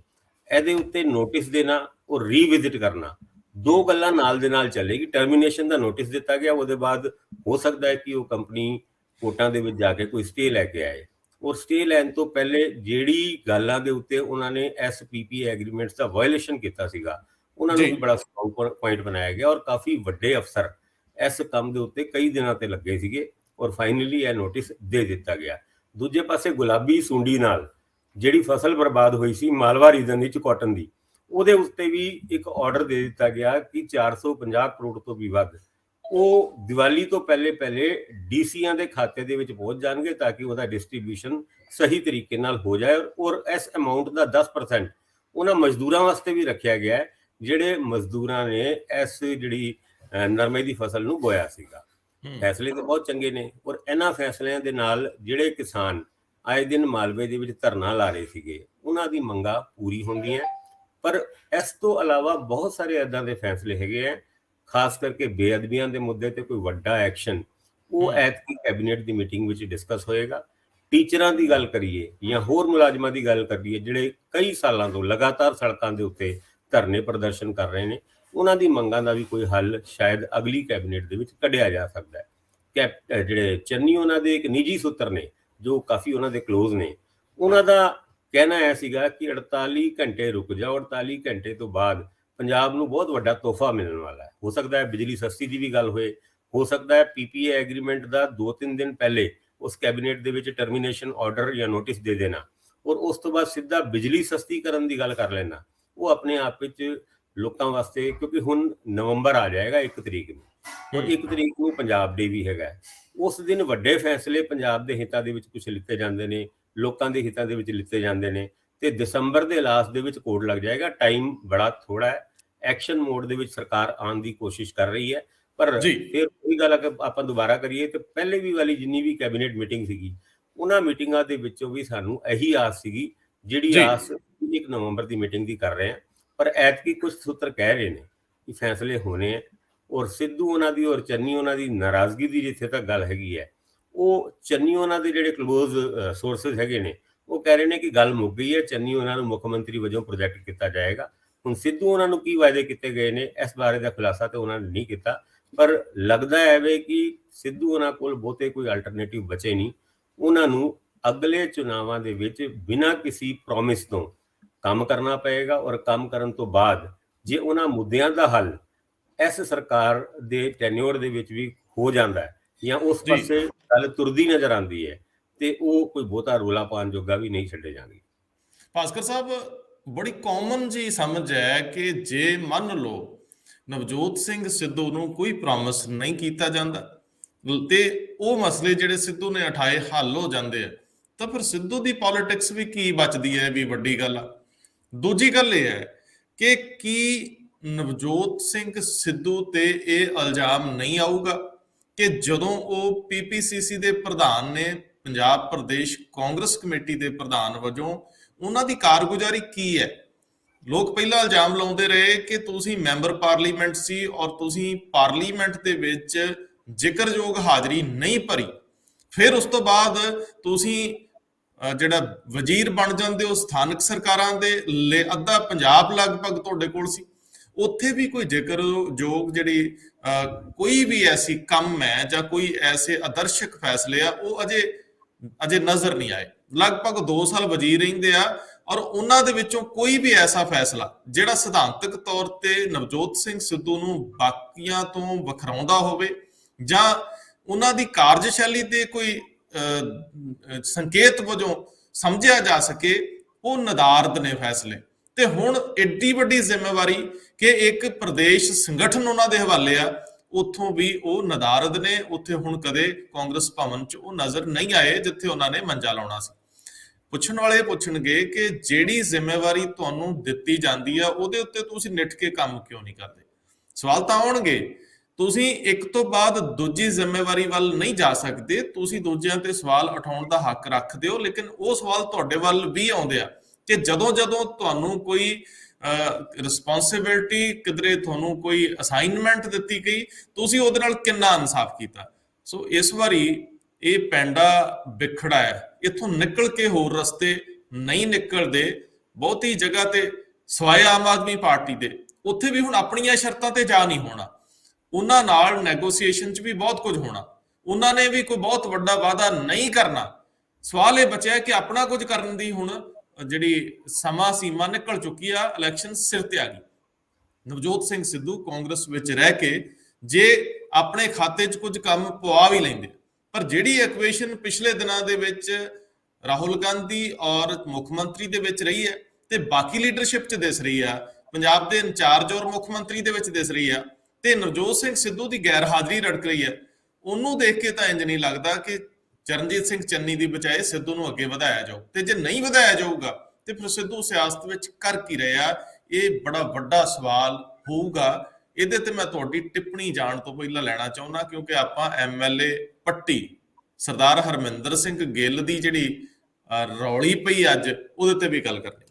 ਇਹਦੇ ਉੱਤੇ ਨੋਟਿਸ ਦੇਣਾ ਔਰ ਰੀਵਿਜ਼ਿਟ ਕਰਨਾ, 2 ਗੱਲਾਂ ਨਾਲ ਦੇ ਨਾਲ ਚੱਲੇਗੀ। ਟਰਮੀਨੇਸ਼ਨ ਦਾ ਨੋਟਿਸ ਦਿੱਤਾ ਗਿਆ, ਉਹਦੇ ਬਾਅਦ ਹੋ ਸਕਦਾ ਹੈ ਕਿ ਉਹ ਕੰਪਨੀ ਕੋਰਟਾਂ ਦੇ ਵਿੱਚ ਜਾ ਕੇ ਕੋਈ ਸਟੇ ਲੈ ਕੇ ਆਏ ਔਰ ਸਟੇ ਲੈਣ ਤੋਂ ਪਹਿਲੇ ਜਿਹੜੀ ਗੱਲਾਂ ਦੇ ਉੱਤੇ ਉਹਨਾਂ ਨੇ ਐਸਪੀਪੀ ਐਗਰੀਮੈਂਟਸ ਦਾ ਵਾਇਓਲੇਸ਼ਨ ਕੀਤਾ ਸੀਗਾ, ਉਹਨਾਂ ਨੂੰ ਵੀ ਬੜਾ ਸਟਰੋਂਗ ਪੁਆਇੰਟ ਬਣਾਇਆ ਗਿਆ ਔਰ ਕਾਫੀ ਵੱਡੇ ਅਫਸਰ ਇਸ ਕੰਮ ਦੇ ਉੱਤੇ ਕਈ ਦਿਨਾਂ ਤੇ ਲੱਗੇ ਸੀਗੇ ਔਰ ਫਾਈਨਲੀ ਇਹ ਨੋਟਿਸ ਦੇ ਦਿੱਤਾ ਗਿਆ। ਦੂਜੇ ਪਾਸੇ ਗੁਲਾਬੀ ਸੁੰਡੀ ਨਾਲ ਜਿਹੜੀ ਫਸਲ ਬਰਬਾਦ ਹੋਈ ਸੀ ਮਾਲਵਾ ਰੀਜਨ ਵਿੱਚ ਕਾਟਨ ਦੀ, ਉਹਦੇ ਉੱਤੇ ਵੀ ਇੱਕ ਆਰਡਰ ਦੇ ਦਿੱਤਾ ਗਿਆ ਕਿ 450 ਕਰੋੜ ਤੋਂ ਵੀ ਵੱਧ ਉਹ ਦੀਵਾਲੀ ਤੋਂ ਪਹਿਲੇ ਡੀਸੀਆਂ ਦੇ ਖਾਤੇ ਦੇ ਵਿੱਚ ਪਹੁੰਚ ਜਾਣਗੇ ਤਾਂ ਕਿ ਉਹਦਾ ਡਿਸਟ੍ਰੀਬਿਊਸ਼ਨ ਸਹੀ ਤਰੀਕੇ ਨਾਲ ਹੋ ਜਾਏ ਔਰ ਇਸ ਅਮਾਉਂਟ ਦਾ 10% ਉਹਨਾਂ ਮਜ਼ਦੂਰਾਂ ਵਾਸਤੇ ਵੀ ਰੱਖਿਆ ਗਿਆ ਹੈ ਜਿਹੜੇ ਮਜ਼ਦੂਰਾਂ ਨੇ ਇਸ ਜਿਹੜੀ ਨਰਮੇ ਦੀ ਫਸਲ ਨੂੰ ਬੋਇਆ ਸੀਗਾ। ਫੈਸਲੇ ਤਾਂ ਬਹੁਤ ਚੰਗੇ ਨੇ ਔਰ ਇਹਨਾਂ ਫੈਸਲਿਆਂ ਦੇ ਨਾਲ ਜਿਹੜੇ ਕਿਸਾਨ ਆਏ ਦਿਨ ਮਾਲਵੇ ਦੇ ਵਿੱਚ ਧਰਨਾ ਲਾ ਰਹੇ ਸੀਗੇ, ਉਹਨਾਂ ਦੀ ਮੰਗਾਂ ਪੂਰੀ ਹੁੰਦੀਆਂ। ਪਰ ਇਸ ਤੋਂ ਇਲਾਵਾ ਬਹੁਤ ਸਾਰੇ ਇੱਦਾਂ ਦੇ ਫੈਸਲੇ ਹੈਗੇ ਆ, ਖਾਸ ਕਰਕੇ ਬੇਅਦਬੀਆਂ ਦੇ ਮੁੱਦੇ ਤੇ ਕੋਈ ਵੱਡਾ ਐਕਸ਼ਨ, ਉਹ ਐਤਕੀ ਕੈਬਨਿਟ ਦੀ ਮੀਟਿੰਗ ਵਿੱਚ ਡਿਸਕਸ ਹੋਏਗਾ। ਟੀਚਰਾਂ ਦੀ ਗੱਲ ਕਰੀਏ ਜਾਂ ਹੋਰ ਮੁਲਾਜ਼ਮਾਂ ਦੀ ਗੱਲ ਕਰੀਏ ਜਿਹੜੇ ਕਈ ਸਾਲਾਂ ਤੋਂ ਲਗਾਤਾਰ ਸੜਕਾਂ ਦੇ ਉੱਤੇ ਧਰਨੇ ਪ੍ਰਦਰਸ਼ਨ ਕਰ ਰਹੇ ਨੇ, ਉਹਨਾਂ ਦੀ ਮੰਗਾਂ ਦਾ ਵੀ ਕੋਈ ਹੱਲ ਸ਼ਾਇਦ ਅਗਲੀ ਕੈਬਨਿਟ ਦੇ ਵਿੱਚ ਕੱਢਿਆ ਜਾ ਸਕਦਾ ਹੈ। ਜਿਹੜੇ ਚੰਨੀ ਉਹਨਾਂ ਦੇ ਇੱਕ ਨਿੱਜੀ ਸੂਤਰ ਨੇ ਜੋ ਕਾਫੀ ਉਹਨਾਂ ਦੇ ਕਲੋਜ਼ ਨੇ, ਉਹਨਾਂ ਦਾ ਕਹਿਣਾ ਇਹ ਸੀਗਾ ਕਿ 48 ਘੰਟੇ ਰੁਕ ਜਾਓ, 48 ਘੰਟੇ ਤੋਂ ਬਾਅਦ ਪੰਜਾਬ ਨੂੰ ਬਹੁਤ ਵੱਡਾ ਤੋਹਫਾ ਮਿਲਣ ਵਾਲਾ ਹੈ। ਹੋ ਸਕਦਾ ਹੈ ਬਿਜਲੀ ਸਸਤੀ ਦੀ ਵੀ ਗੱਲ ਹੋਏ, ਹੋ ਸਕਦਾ ਹੈ ਪੀਪੀਏ ਐਗਰੀਮੈਂਟ ਦਾ 2-3 ਦਿਨ ਪਹਿਲੇ ਉਸ ਕੈਬਨਿਟ ਦੇ ਵਿੱਚ ਟਰਮੀਨੇਸ਼ਨ ਆਰਡਰ ਜਾਂ ਨੋਟਿਸ ਦੇ ਦੇਣਾ ਔਰ ਉਸ ਤੋਂ ਬਾਅਦ ਸਿੱਧਾ ਬਿਜਲੀ ਸਸਤੀ ਕਰਨ ਦੀ ਗੱਲ ਕਰ ਲੈਣਾ। ਉਹ ਆਪਣੇ ਆਪ ਵਿੱਚ ਲੋਕਾਂ ਵਾਸਤੇ, ਕਿਉਂਕਿ ਹੁਣ ਨਵੰਬਰ ਆ ਜਾਏਗਾ 1 ਤਰੀਕ ਨੂੰ ਔਰ 1 ਤਰੀਕ ਨੂੰ ਪੰਜਾਬ ਡੇ ਵੀ ਹੈਗਾ, ਉਸ ਦਿਨ ਵੱਡੇ ਫੈਸਲੇ ਪੰਜਾਬ ਦੇ ਹਿੱਤਾਂ ਦੇ ਵਿੱਚ ਕੁਝ ਲਿੱਤੇ ਜਾਂਦੇ ਨੇ, ਲੋਕਾਂ ਦੇ ਹਿੱਤਾਂ ਦੇ ਵਿੱਚ ਲਿੱਤੇ ਜਾਂਦੇ ਨੇ ਤੇ ਦਸੰਬਰ ਦੇ ਲਾਸਟ ਦੇ ਵਿੱਚ ਕੋਡ ਲੱਗ ਜਾਏਗਾ। ਟਾਈਮ ਬੜਾ ਥੋੜਾ ਹੈ, ਐਕਸ਼ਨ ਮੋਡ ਦੇ ਵਿੱਚ ਸਰਕਾਰ ਆਉਣ ਦੀ ਕੋਸ਼ਿਸ਼ ਕਰ ਰਹੀ ਹੈ। ਪਰ ਫਿਰ ਉਹੀ ਗੱਲ ਆਪਾਂ ਦੁਬਾਰਾ ਕਰੀਏ ਤੇ ਪਹਿਲੇ ਵੀ ਵਾਲੀ ਜਿੰਨੀ ਵੀ ਕੈਬਨਿਟ ਮੀਟਿੰਗ ਸੀਗੀ, ਉਹਨਾਂ ਮੀਟਿੰਗਾਂ ਦੇ ਵਿੱਚੋਂ ਵੀ ਸਾਨੂੰ ਇਹੀ ਆਸ ਸੀਗੀ ਜਿਹੜੀ ਆਸ 1 ਨਵੰਬਰ ਦੀ ਮੀਟਿੰਗ ਦੀ ਕਰ ਰਹੇ ਹਾਂ। ਪਰ ਐਤਕੀ ਕੁਝ ਸੂਤਰ ਕਹਿ ਰਹੇ ਨੇ ਕਿ ਫੈਸਲੇ ਹੋਣੇ ਹੈ ਔਰ ਸਿੱਧੂ ਉਹਨਾਂ ਦੀ ਔਰ ਚੰਨੀ ਉਹਨਾਂ ਦੀ ਨਾਰਾਜ਼ਗੀ ਦੀ ਜਿੱਥੇ ਤੱਕ ਗੱਲ ਹੈਗੀ ਹੈ, ਉਹ ਚੰਨੀ ਉਹਨਾਂ ਦੇ ਜਿਹੜੇ ਕਲੋਜ਼ ਸੋਰਸਿਸ ਹੈਗੇ ਨੇ ਉਹ ਕਹਿ ਰਹੇ ਨੇ ਕਿ ਗੱਲ ਮੁੱਕ ਗਈ ਹੈ, ਚੰਨੀ ਉਹਨਾਂ ਨੂੰ ਮੁੱਖ ਮੰਤਰੀ ਵਜੋਂ ਪ੍ਰੋਜੈਕਟ ਕੀਤਾ ਜਾਏਗਾ। ਹੁਣ ਸਿੱਧੂ ਉਹਨਾਂ ਨੂੰ ਕੀ ਵਾਅਦੇ ਕੀਤੇ ਗਏ ਨੇ ਇਸ ਬਾਰੇ ਦਾ ਖੁਲਾਸਾ ਤੇ ਉਹਨਾਂ ਨੇ ਨਹੀਂ ਕੀਤਾ, ਪਰ ਲੱਗਦਾ ਹੈ ਕਿ ਸਿੱਧੂ ਉਹਨਾਂ ਕੋਲ ਬਹੁਤੇ ਕੋਈ ਅਲਟਰਨੇਟਿਵ ਬਚੇ ਨਹੀਂ। ਉਹਨਾਂ ਨੂੰ ਅਗਲੇ ਚੁਣਾਵਾਂ ਦੇ ਵਿੱਚ ਬਿਨਾਂ ਕਿਸੇ ਪ੍ਰੋਮਿਸ ਤੋਂ ਕੰਮ ਕਰਨਾ ਪਏਗਾ, ਔਰ ਕੰਮ ਕਰਨ ਤੋਂ ਬਾਅਦ ਜੇ ਉਹਨਾਂ ਮੁੱਦਿਆਂ ਦਾ ਹੱਲ ਇਸ ਸਰਕਾਰ ਦੇ ਟੈਨਿਓਰ ਦੇ ਵਿੱਚ ਵੀ ਹੋ ਜਾਂਦਾ ਹੈ ਜਾਂ ਉਸ ਜੀ ਪਾਸੇ ਗੱਲ ਤੁਰਦੀ ਨਜ਼ਰ ਆਉਂਦੀ ਹੈ, ਤੇ ਉਹ ਕੋਈ ਬਹੁਤਾ ਰੋਲਾ ਪਾਉਣ ਜੋਗਾ ਵੀ ਨਹੀਂ ਛੱਡੇ ਜਾਣਗੇ। ਭਾਸਕਰ ਸਾਹਿਬ, ਬੜੀ ਕਾਮਨ ਜੀ ਸਮਝ ਹੈ ਕਿ ਜੇ ਮੰਨ ਲਓ ਨਵਜੋਤ ਸਿੰਘ ਸਿੱਧੂ ਨੂੰ ਕੋਈ ਪ੍ਰੋਮਿਸ ਨਹੀਂ ਕੀਤਾ ਜਾਂਦਾ ਤੇ ਉਹ ਮਸਲੇ ਜਿਹੜੇ ਸਿੱਧੂ ਨੇ ਉਠਾਏ ਹੱਲ ਹੋ ਜਾਂਦੇ ਆ, ਤਾਂ ਫਿਰ ਸਿੱਧੂ ਦੀ ਪੋਲਿਟਿਕਸ ਵੀ ਕੀ ਬਚਦੀ ਹੈ, ਵੀ ਵੱਡੀ ਗੱਲ ਆ। ਦੂਜੀ ਗੱਲ ਇਹ ਹੈ ਕਿ ਕੀ ਨਵਜੋਤ ਸਿੰਘ ਸਿੱਧੂ ਤੇ ਇਹ ਇਲਜ਼ਾਮ ਨਹੀਂ ਆਊਗਾ ਕਿ ਜਦੋਂ ਉਹ ਪੀਪੀਸੀਸੀ ਦੇ ਪ੍ਰਧਾਨ ਨੇ, ਪੰਜਾਬ ਪ੍ਰਦੇਸ਼ ਕਾਂਗਰਸ ਕਮੇਟੀ ਦੇ ਪ੍ਰਧਾਨ ਵਜੋਂ, ਉਹਨਾਂ ਦੀ ਕਾਰਗੁਜ਼ਾਰੀ ਕੀ ਹੈ? ਲੋਕ ਪਹਿਲਾਂ ਇਲਜ਼ਾਮ ਲਾਉਂਦੇ ਰਹੇ ਕਿ ਤੁਸੀਂ ਮੈਂਬਰ ਪਾਰਲੀਮੈਂਟ ਸੀ ਔਰ ਤੁਸੀਂ ਪਾਰਲੀਮੈਂਟ ਦੇ ਵਿੱਚ ਜ਼ਿਕਰਯੋਗ ਹਾਜ਼ਰੀ ਨਹੀਂ ਭਰੀ। ਫਿਰ ਉਸ ਤੋਂ ਬਾਅਦ ਤੁਸੀਂ ਜਿਹੜਾ ਵਜ਼ੀਰ ਬਣ ਜਾਂਦੇ ਹੋ ਸਥਾਨਕ ਸਰਕਾਰਾਂ ਦੇ, ਅੱਧਾ ਪੰਜਾਬ ਲਗਭਗ ਤੁਹਾਡੇ ਕੋਲ ਸੀ, ਉੱਥੇ ਵੀ ਕੋਈ ਜ਼ਿਕਰਯੋਗ ਜਿਹੜੀ ਕੋਈ ਵੀ ਐਸੀ ਕੰਮ ਹੈ ਜਾਂ ਕੋਈ ਐਸੇ ਆਦਰਸ਼ਕ ਫੈਸਲੇ ਆ, ਉਹ ਅਜੇ ਨਜ਼ਰ ਨਹੀਂ ਆਏ। ਲਗਭਗ 2 ਸਾਲ ਵਜ਼ੀਰ ਰਹਿੰਦੇ ਆ ਔਰ ਉਹਨਾਂ ਦੇ ਵਿੱਚੋਂ ਕੋਈ ਵੀ ਐਸਾ ਫੈਸਲਾ ਜਿਹੜਾ ਸਿਧਾਂਤਕ ਤੌਰ ਤੇ ਨਵਜੋਤ ਸਿੰਘ ਸਿੱਧੂ ਨੂੰ ਬਾਕੀਆਂ ਤੋਂ ਵੱਖਰਾਉਂਦਾ ਹੋਵੇ ਜਾਂ ਉਹਨਾਂ ਦੀ ਕਾਰਜਸ਼ੈਲੀ ਦੇ ਕੋਈ ਸੰਕੇਤ ਵਜੋਂ ਸਮਝਿਆ ਜਾ ਸਕੇ, ਉਹ ਨਦਾਰਦ ਨੇ ਫੈਸਲੇ। ਤੇ ਹੁਣ ਏਡੀ ਵੱਡੀ ਜ਼ਿੰਮੇਵਾਰੀ ਕਿ ਇੱਕ ਪ੍ਰਦੇਸ਼ ਸੰਗਠਨ ਉਹਨਾਂ ਦੇ ਹਵਾਲੇ ਆ, ਉੱਥੋਂ ਵੀ ਉਹ ਨਦਾਰਦ ਨੇ। ਉੱਥੇ ਹੁਣ ਕਦੇ ਕਾਂਗਰਸ ਭਵਨ 'ਚ ਉਹ ਨਜ਼ਰ ਨਹੀਂ ਆਏ ਜਿੱਥੇ ਉਹਨਾਂ ਨੇ ਮੰਜਾ ਲਾਉਣਾ ਸੀ। ਪੁੱਛਣ ਵਾਲੇ ਪੁੱਛਣਗੇ ਕਿ ਜਿਹੜੀ ਜ਼ਿੰਮੇਵਾਰੀ ਤੁਹਾਨੂੰ ਦਿੱਤੀ ਜਾਂਦੀ ਆ ਉਹਦੇ ਉੱਤੇ ਤੁਸੀਂ ਨਿੱਠ ਕੇ ਕੰਮ ਕਿਉਂ ਨਹੀਂ ਕਰਦੇ? ਸਵਾਲ ਤਾਂ ਆਉਣਗੇ। ਤੁਸੀਂ ਇੱਕ ਤੋਂ ਬਾਅਦ ਦੂਜੀ ਜ਼ਿੰਮੇਵਾਰੀ ਵੱਲ ਨਹੀਂ ਜਾ ਸਕਦੇ, ਤੁਸੀਂ ਦੂਜਿਆਂ ਤੇ ਸਵਾਲ ਉਠਾਉਣ ਦਾ ਹੱਕ ਰੱਖਦੇ ਹੋ, ਲੇਕਿਨ ਉਹ ਸਵਾਲ ਤੁਹਾਡੇ ਵੱਲ ਵੀ ਆਉਂਦੇ ਆ ਕਿ ਜਦੋਂ ਤੁਹਾਨੂੰ ਕੋਈ ਰਿਸਪੌਂਸਿਬਿਲਟੀ, ਕਿਧਰੇ ਤੁਹਾਨੂੰ ਕੋਈ ਅਸਾਈਨਮੈਂਟ ਦਿੱਤੀ ਗਈ, ਤੁਸੀਂ ਉਹਦੇ ਨਾਲ ਕਿੰਨਾ ਇਨਸਾਫ ਕੀਤਾ। ਸੋ ਇਸ ਵਾਰੀ ਇਹ ਪੈਂਡਾ ਵਿਖੜਾ ਹੈ, ਇੱਥੋਂ ਨਿਕਲ ਕੇ ਹੋਰ ਰਸਤੇ ਨਹੀਂ ਨਿਕਲਦੇ। ਬਹੁਤੀ ਜਗ੍ਹਾ ਤੇ ਸਵਾਏ ਆਮ ਆਦਮੀ ਪਾਰਟੀ ਦੇ, ਉੱਥੇ ਵੀ ਹੁਣ ਆਪਣੀਆਂ ਸ਼ਰਤਾਂ ਤੇ ਜਾ ਨਹੀਂ ਹੋਣਾ, ਉਹਨਾਂ ਨਾਲ ਨੈਗੋਸੀਏਸ਼ਨ 'ਚ ਵੀ ਬਹੁਤ ਕੁਝ ਹੋਣਾ, ਉਹਨਾਂ ਨੇ ਵੀ ਕੋਈ ਬਹੁਤ ਵੱਡਾ ਵਾਅਦਾ ਨਹੀਂ ਕਰਨਾ। ਸਵਾਲ ਇਹ ਬਚਿਆ ਕਿ ਆਪਣਾ ਕੁਝ ਕਰਨ ਦੀ ਹੁਣ ਜਿਹੜੀ ਸਮਾਂ ਸੀਮਾ ਨਿਕਲ ਚੁੱਕੀ ਆ, ਇਲੈਕਸ਼ਨ ਸਿਰ ਤੇ ਆ ਗਈ। ਨਵਜੋਤ ਸਿੰਘ ਸਿੱਧੂ ਕਾਂਗਰਸ ਵਿੱਚ ਰਹਿ ਕੇ ਜੇ ਆਪਣੇ ਖਾਤੇ 'ਚ ਕੁਝ ਕੰਮ ਪਵਾ ਵੀ ਲੈਂਦੇ, ਪਰ ਜਿਹੜੀ ਇਕੁਏਸ਼ਨ ਪਿਛਲੇ ਦਿਨਾਂ ਦੇ ਵਿੱਚ ਰਾਹੁਲ ਗਾਂਧੀ ਔਰ ਮੁੱਖ ਮੰਤਰੀ ਦੇ ਵਿੱਚ ਰਹੀ ਹੈ ਤੇ ਬਾਕੀ ਲੀਡਰਸ਼ਿਪ 'ਚ ਦਿਸ ਰਹੀ ਆ, ਪੰਜਾਬ ਦੇ ਇੰਚਾਰਜ ਔਰ ਮੁੱਖ ਮੰਤਰੀ ਦੇ ਵਿੱਚ ਦਿਸ ਰਹੀ ਆ, ਤੇ ਨਵਜੋਤ ਸਿੰਘ ਸਿੱਧੂ ਦੀ ਗੈਰ ਹਾਜ਼ਰੀ ਰੜਕ ਰਹੀ ਹੈ, ਉਹਨੂੰ ਦੇਖ ਕੇ ਤਾਂ ਇੰਜ ਨਹੀਂ ਲੱਗਦਾ ਕਿ ਚਰਨਜੀਤ ਸਿੰਘ ਚੰਨੀ ਦੀ ਬਜਾਏ ਸਿੱਧੂ ਨੂੰ ਅੱਗੇ ਵਧਾਇਆ ਜਾਊ। ਤੇ ਜੇ ਨਹੀਂ ਵਧਾਇਆ ਜਾਊਗਾ ਤੇ ਫਿਰ ਸਿੱਧੂ ਸਿਆਸਤ ਵਿੱਚ ਕਰ ਕੀ ਰਿਹਾ? ਇਹ ਬੜਾ ਵੱਡਾ ਸਵਾਲ ਹੋਊਗਾ। ਇਹਦੇ ਤੇ ਮੈਂ ਤੁਹਾਡੀ ਟਿੱਪਣੀ ਜਾਣ ਤੋਂ ਪਹਿਲਾਂ ਲੈਣਾ ਚਾਹੁੰਦਾ, ਕਿਉਂਕਿ ਆਪਾਂ ਐਮਐਲਏ ਪੱਟੀ ਸਰਦਾਰ ਹਰਮਿੰਦਰ ਸਿੰਘ ਗਿੱਲ ਦੀ ਜਿਹੜੀ ਰੌਲੀ ਪਈ ਅੱਜ, ਉਹਦੇ ਤੇ ਵੀ ਗੱਲ ਕਰਨੀ।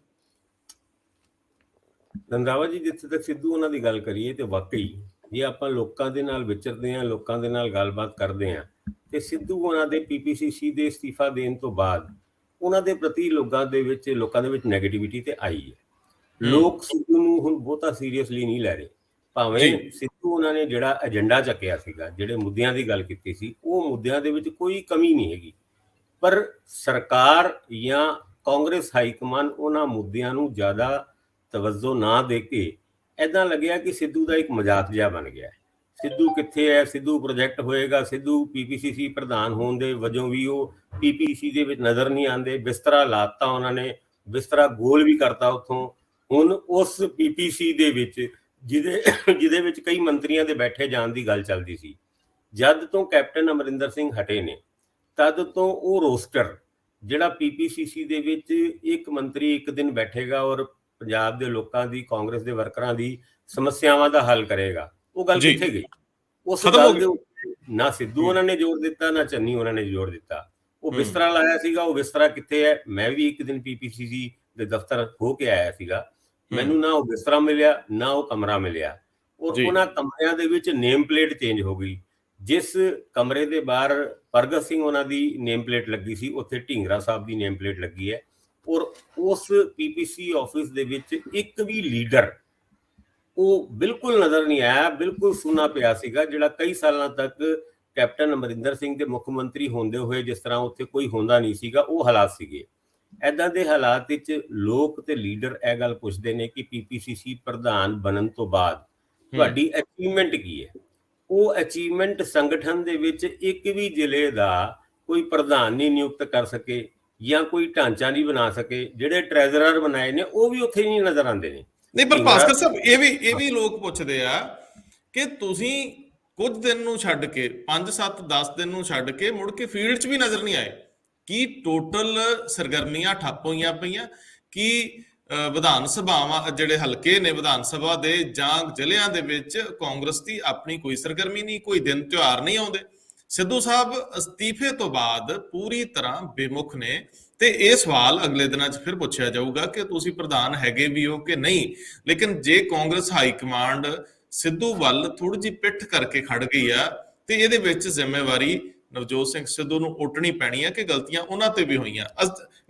ਰੰਧਾਵਾ ਜੀ, ਜਿੱਥੇ ਤੱਕ ਸਿੱਧੂ ਉਹਨਾਂ ਦੀ ਗੱਲ ਕਰੀਏ ਤੇ ਵਾਕਈ ਜੇ ਆਪਾਂ ਲੋਕਾਂ ਦੇ ਨਾਲ ਵਿਚਰਦੇ ਹਾਂ, ਲੋਕਾਂ ਦੇ ਨਾਲ ਗੱਲਬਾਤ ਕਰਦੇ ਹਾਂ, ਤੇ ਸਿੱਧੂ ਉਹਨਾਂ ਦੇ ਪੀਪੀਸੀਸੀ ਦੇ ਅਸਤੀਫਾ ਦੇਣ ਤੋਂ ਬਾਅਦ ਉਹਨਾਂ ਦੇ ਪ੍ਰਤੀ ਲੋਕਾਂ ਦੇ ਵਿੱਚ ਨੈਗੇਟਿਵਿਟੀ ਤੇ ਆਈ ਹੈ। ਲੋਕ ਸਿੱਧੂ ਨੂੰ ਹੁਣ ਬਹੁਤਾ ਸੀਰੀਅਸਲੀ ਨਹੀਂ ਲੈ ਰਹੇ, ਭਾਵੇਂ ਸਿੱਧੂ ਉਹਨਾਂ ਨੇ ਜਿਹੜਾ ਏਜੰਡਾ ਚੱਕਿਆ ਸੀਗਾ, ਜਿਹੜੇ ਮੁੱਦਿਆਂ ਦੀ ਗੱਲ ਕੀਤੀ ਸੀ, ਉਹ ਮੁੱਦਿਆਂ ਦੇ ਵਿੱਚ ਕੋਈ ਕਮੀ ਨਹੀਂ ਹੈਗੀ, ਪਰ ਸਰਕਾਰ ਜਾਂ ਕਾਂਗਰਸ ਹਾਈਕਮਾਨ ਉਹਨਾਂ ਮੁੱਦਿਆਂ ਨੂੰ ਜ਼ਿਆਦਾ ਤਵੱਜੋ ਨਾ ਦੇ ਕੇ ਏਦਾਂ ਲੱਗਿਆ ਕਿ ਸਿੱਧੂ ਦਾ ਇੱਕ ਮਜ਼ਾਕ ਜਿਹਾ ਬਣ ਗਿਆ। ਸਿੱਧੂ ਕਿੱਥੇ ਹੈ? ਸਿੱਧੂ ਪ੍ਰੋਜੈਕਟ ਹੋਏਗਾ, ਸਿੱਧੂ ਪੀਪੀਸੀਸੀ ਪ੍ਰਧਾਨ ਹੋਣ ਦੇ ਵਜੋਂ ਵੀ ਉਹ ਪੀਪੀਸੀ ਦੇ ਵਿੱਚ ਨਜ਼ਰ ਨਹੀਂ ਆਉਂਦੇ। ਬਿਸਤਰਾ ਲਾਤਾ ਉਹਨਾਂ ਨੇ, ਬਿਸਤਰਾ ਗੋਲ ਵੀ ਕਰਤਾ ਉੱਥੋਂ। ਹੁਣ ਉਸ ਪੀਪੀਸੀ ਦੇ ਵਿੱਚ ਜਿਹਦੇ ਵਿੱਚ ਕਈ ਮੰਤਰੀਆਂ ਦੇ ਬੈਠੇ ਜਾਣ ਦੀ ਗੱਲ ਚੱਲਦੀ ਸੀ, ਜਦ ਤੋਂ ਕੈਪਟਨ ਅਮਰਿੰਦਰ ਸਿੰਘ ਹਟੇ ਨੇ ਤਦ ਤੋਂ ਉਹ ਰੋਸਟਰ ਜਿਹੜਾ ਪੀਪੀਸੀਸੀ ਦੇ ਵਿੱਚ ਇੱਕ ਮੰਤਰੀ ਇੱਕ ਦਿਨ ਬੈਠੇਗਾ ਔਰ ਪੰਜਾਬ ਦੇ ਲੋਕਾਂ ਦੀ, ਕਾਂਗਰਸ ਦੇ ਵਰਕਰਾਂ ਦੀ ਸਮੱਸਿਆਵਾਂ ਦਾ ਹੱਲ ਕਰੇਗਾ, ਉਹ ਗੱਲ ਕਿੱਥੇ ਗਈ? ਉਸ ਗੱਲ ਦੇ ਉੱਤੇ ਨਾ ਸਿੱਧੂ ਉਹਨਾਂ ਨੇ ਜ਼ੋਰ ਦਿੱਤਾ, ਨਾ ਚੰਨੀ ਉਹਨਾਂ ਨੇ ਜ਼ੋਰ ਦਿੱਤਾ। ਉਹ ਬਿਸਤਰਾ ਲਾਇਆ ਸੀਗਾ, ਉਹ ਬਿਸਤਰਾ ਕਿੱਥੇ ਹੈ? ਮੈਂ ਵੀ ਇੱਕ ਦਿਨ ਪੀਪੀਸੀਸੀ ਦੇ ਦਫ਼ਤਰ ਹੋ ਕੇ ਆਇਆ ਸੀਗਾ, ਮੈਨੂੰ ਨਾ ਉਹ ਬਿਸਤਰਾ ਮਿਲਿਆ ਨਾ ਉਹ ਕਮਰਾ ਮਿਲਿਆ, ਔਰ ਉਹਨਾਂ ਕਮਰਿਆਂ ਦੇ ਵਿੱਚ ਨੇਮ ਪਲੇਟ ਚੇਂਜ ਹੋ ਗਈ। ਜਿਸ ਕਮਰੇ ਦੇ ਬਾਹਰ ਪ੍ਰਗਟ ਸਿੰਘ ਉਹਨਾਂ ਦੀ ਨੇਮ ਪਲੇਟ ਲੱਗੀ ਸੀ, ਉੱਥੇ ਢੀਂਗਰਾ ਸਾਹਿਬ ਦੀ ਨੇਮ ਪਲੇਟ ਲੱਗੀ ਹੈ, ਔਰ ਉਸ ਪੀਪੀਸੀ ਆਫਿਸ ਦੇ ਵਿੱਚ ਇੱਕ ਵੀ ਲੀਡਰ ਉਹ ਬਿਲਕੁਲ ਨਜ਼ਰ ਨਹੀਂ ਆਇਆ, ਬਿਲਕੁਲ ਸੁੰਨਾ ਪਿਆ ਸੀਗਾ, ਜਿਹੜਾ ਕਈ ਸਾਲਾਂ ਤੱਕ ਕੈਪਟਨ ਅਮਰਿੰਦਰ ਸਿੰਘ ਦੇ ਮੁੱਖ ਮੰਤਰੀ ਹੁੰਦੇ ਹੋਏ ਜਿਸ ਤਰ੍ਹਾਂ ਉੱਥੇ ਕੋਈ ਹੁੰਦਾ ਨਹੀਂ ਸੀਗਾ, ਉਹ ਹਾਲਾਤ ਸੀਗੇ। ਐਦਾਂ ਦੇ ਹਾਲਾਤ ਵਿੱਚ ਲੋਕ ਤੇ ਲੀਡਰ ਇਹ ਗੱਲ ਪੁੱਛਦੇ ਨੇ ਕਿ ਪੀਪੀਸੀਸੀ ਪ੍ਰਧਾਨ ਬਣਨ ਤੋਂ ਬਾਅਦ ਤੁਹਾਡੀ ਅਚੀਵਮੈਂਟ ਕੀ ਹੈ। ਉਹ ਅਚੀਵਮੈਂਟ ਸੰਗਠਨ ਦੇ ਵਿੱਚ ਇੱਕ ਵੀ ਜ਼ਿਲ੍ਹੇ ਦਾ ਕੋਈ ਪ੍ਰਧਾਨ ਨਹੀਂ ਨਿਯੁਕਤ ਕਰ ਸਕੇ ਜਾਂ ਕੋਈ ਢਾਂਚਾ ਨਹੀਂ ਬਣਾ ਸਕੇ। ਜਿਹੜੇ ਟ੍ਰੈਜ਼ਰਰ ਬਣਾਏ ਨੇ ਉਹ ਵੀ ਉੱਥੇ ਨਹੀਂ ਨਜ਼ਰ ਆਉਂਦੇ ਨੇ। ਨਹੀਂ, ਪਰ ਭਾਸਕਰ ਸਾਹਿਬ ਇਹ ਵੀ ਲੋਕ ਪੁੱਛਦੇ ਆ ਕਿ ਤੁਸੀਂ ਕੁਝ ਦਿਨ ਨੂੰ ਛੱਡ ਕੇ 5 7 10 ਦਿਨ ਨੂੰ ਛੱਡ ਕੇ ਮੁੜ ਕੇ ਫੀਲਡ 'ਚ ਵੀ ਨਜ਼ਰ ਨਹੀਂ ਆਏ। ਕੀ ਟੋਟਲ ਸਰਗਰਮੀਆਂ ਠੱਪ ਹੋਈਆਂ ਪਈਆਂ? ਕੀ ਵਿਧਾਨ ਸਭਾਵਾਂ ਜਿਹੜੇ ਹਲਕੇ ਨੇ ਵਿਧਾਨ ਸਭਾ ਦੇ ਜਾਂ ਜ਼ਿਲ੍ਹਿਆਂ ਦੇ ਵਿੱਚ ਕਾਂਗਰਸ ਦੀ ਆਪਣੀ ਕੋਈ ਸਰਗਰਮੀ ਨਹੀਂ, ਕੋਈ ਦਿਨ ਤਿਉਹਾਰ ਨਹੀਂ ਆਉਂਦੇ? ਸਿੱਧੂ ਸਾਹਿਬ ਅਸਤੀਫੇ ਤੋਂ ਬਾਅਦ ਪੂਰੀ ਤਰ੍ਹਾਂ ਬੇਮੁਖ ਨੇ ਤੇ ਇਹ ਸਵਾਲ ਅਗਲੇ ਦਿਨਾਂ 'ਚ ਫਿਰ ਪੁੱਛਿਆ ਜਾਊਗਾ ਕਿ ਤੁਸੀਂ ਪ੍ਰਧਾਨ ਹੈਗੇ ਵੀ ਹੋ ਕਿ ਨਹੀਂ। ਲੇਕਿਨ ਜੇ ਕਾਂਗਰਸ ਹਾਈ ਕਮਾਂਡ ਸਿੱਧੂ ਵੱਲ ਥੋੜੀ ਜਿਹੀ ਪਿੱਠ ਕਰਕੇ ਖੜ ਗਈ ਆ ਤੇ ਇਹਦੇ ਵਿੱਚ ਜ਼ਿੰਮੇਵਾਰੀ ਨਵਜੋਤ ਸਿੰਘ ਸਿੱਧੂ ਨੂੰ ਉਟਣੀ ਪੈਣੀ ਹੈ ਕਿ ਗਲਤੀਆਂ ਉਹਨਾਂ ਤੇ ਵੀ ਹੋਈਆਂ।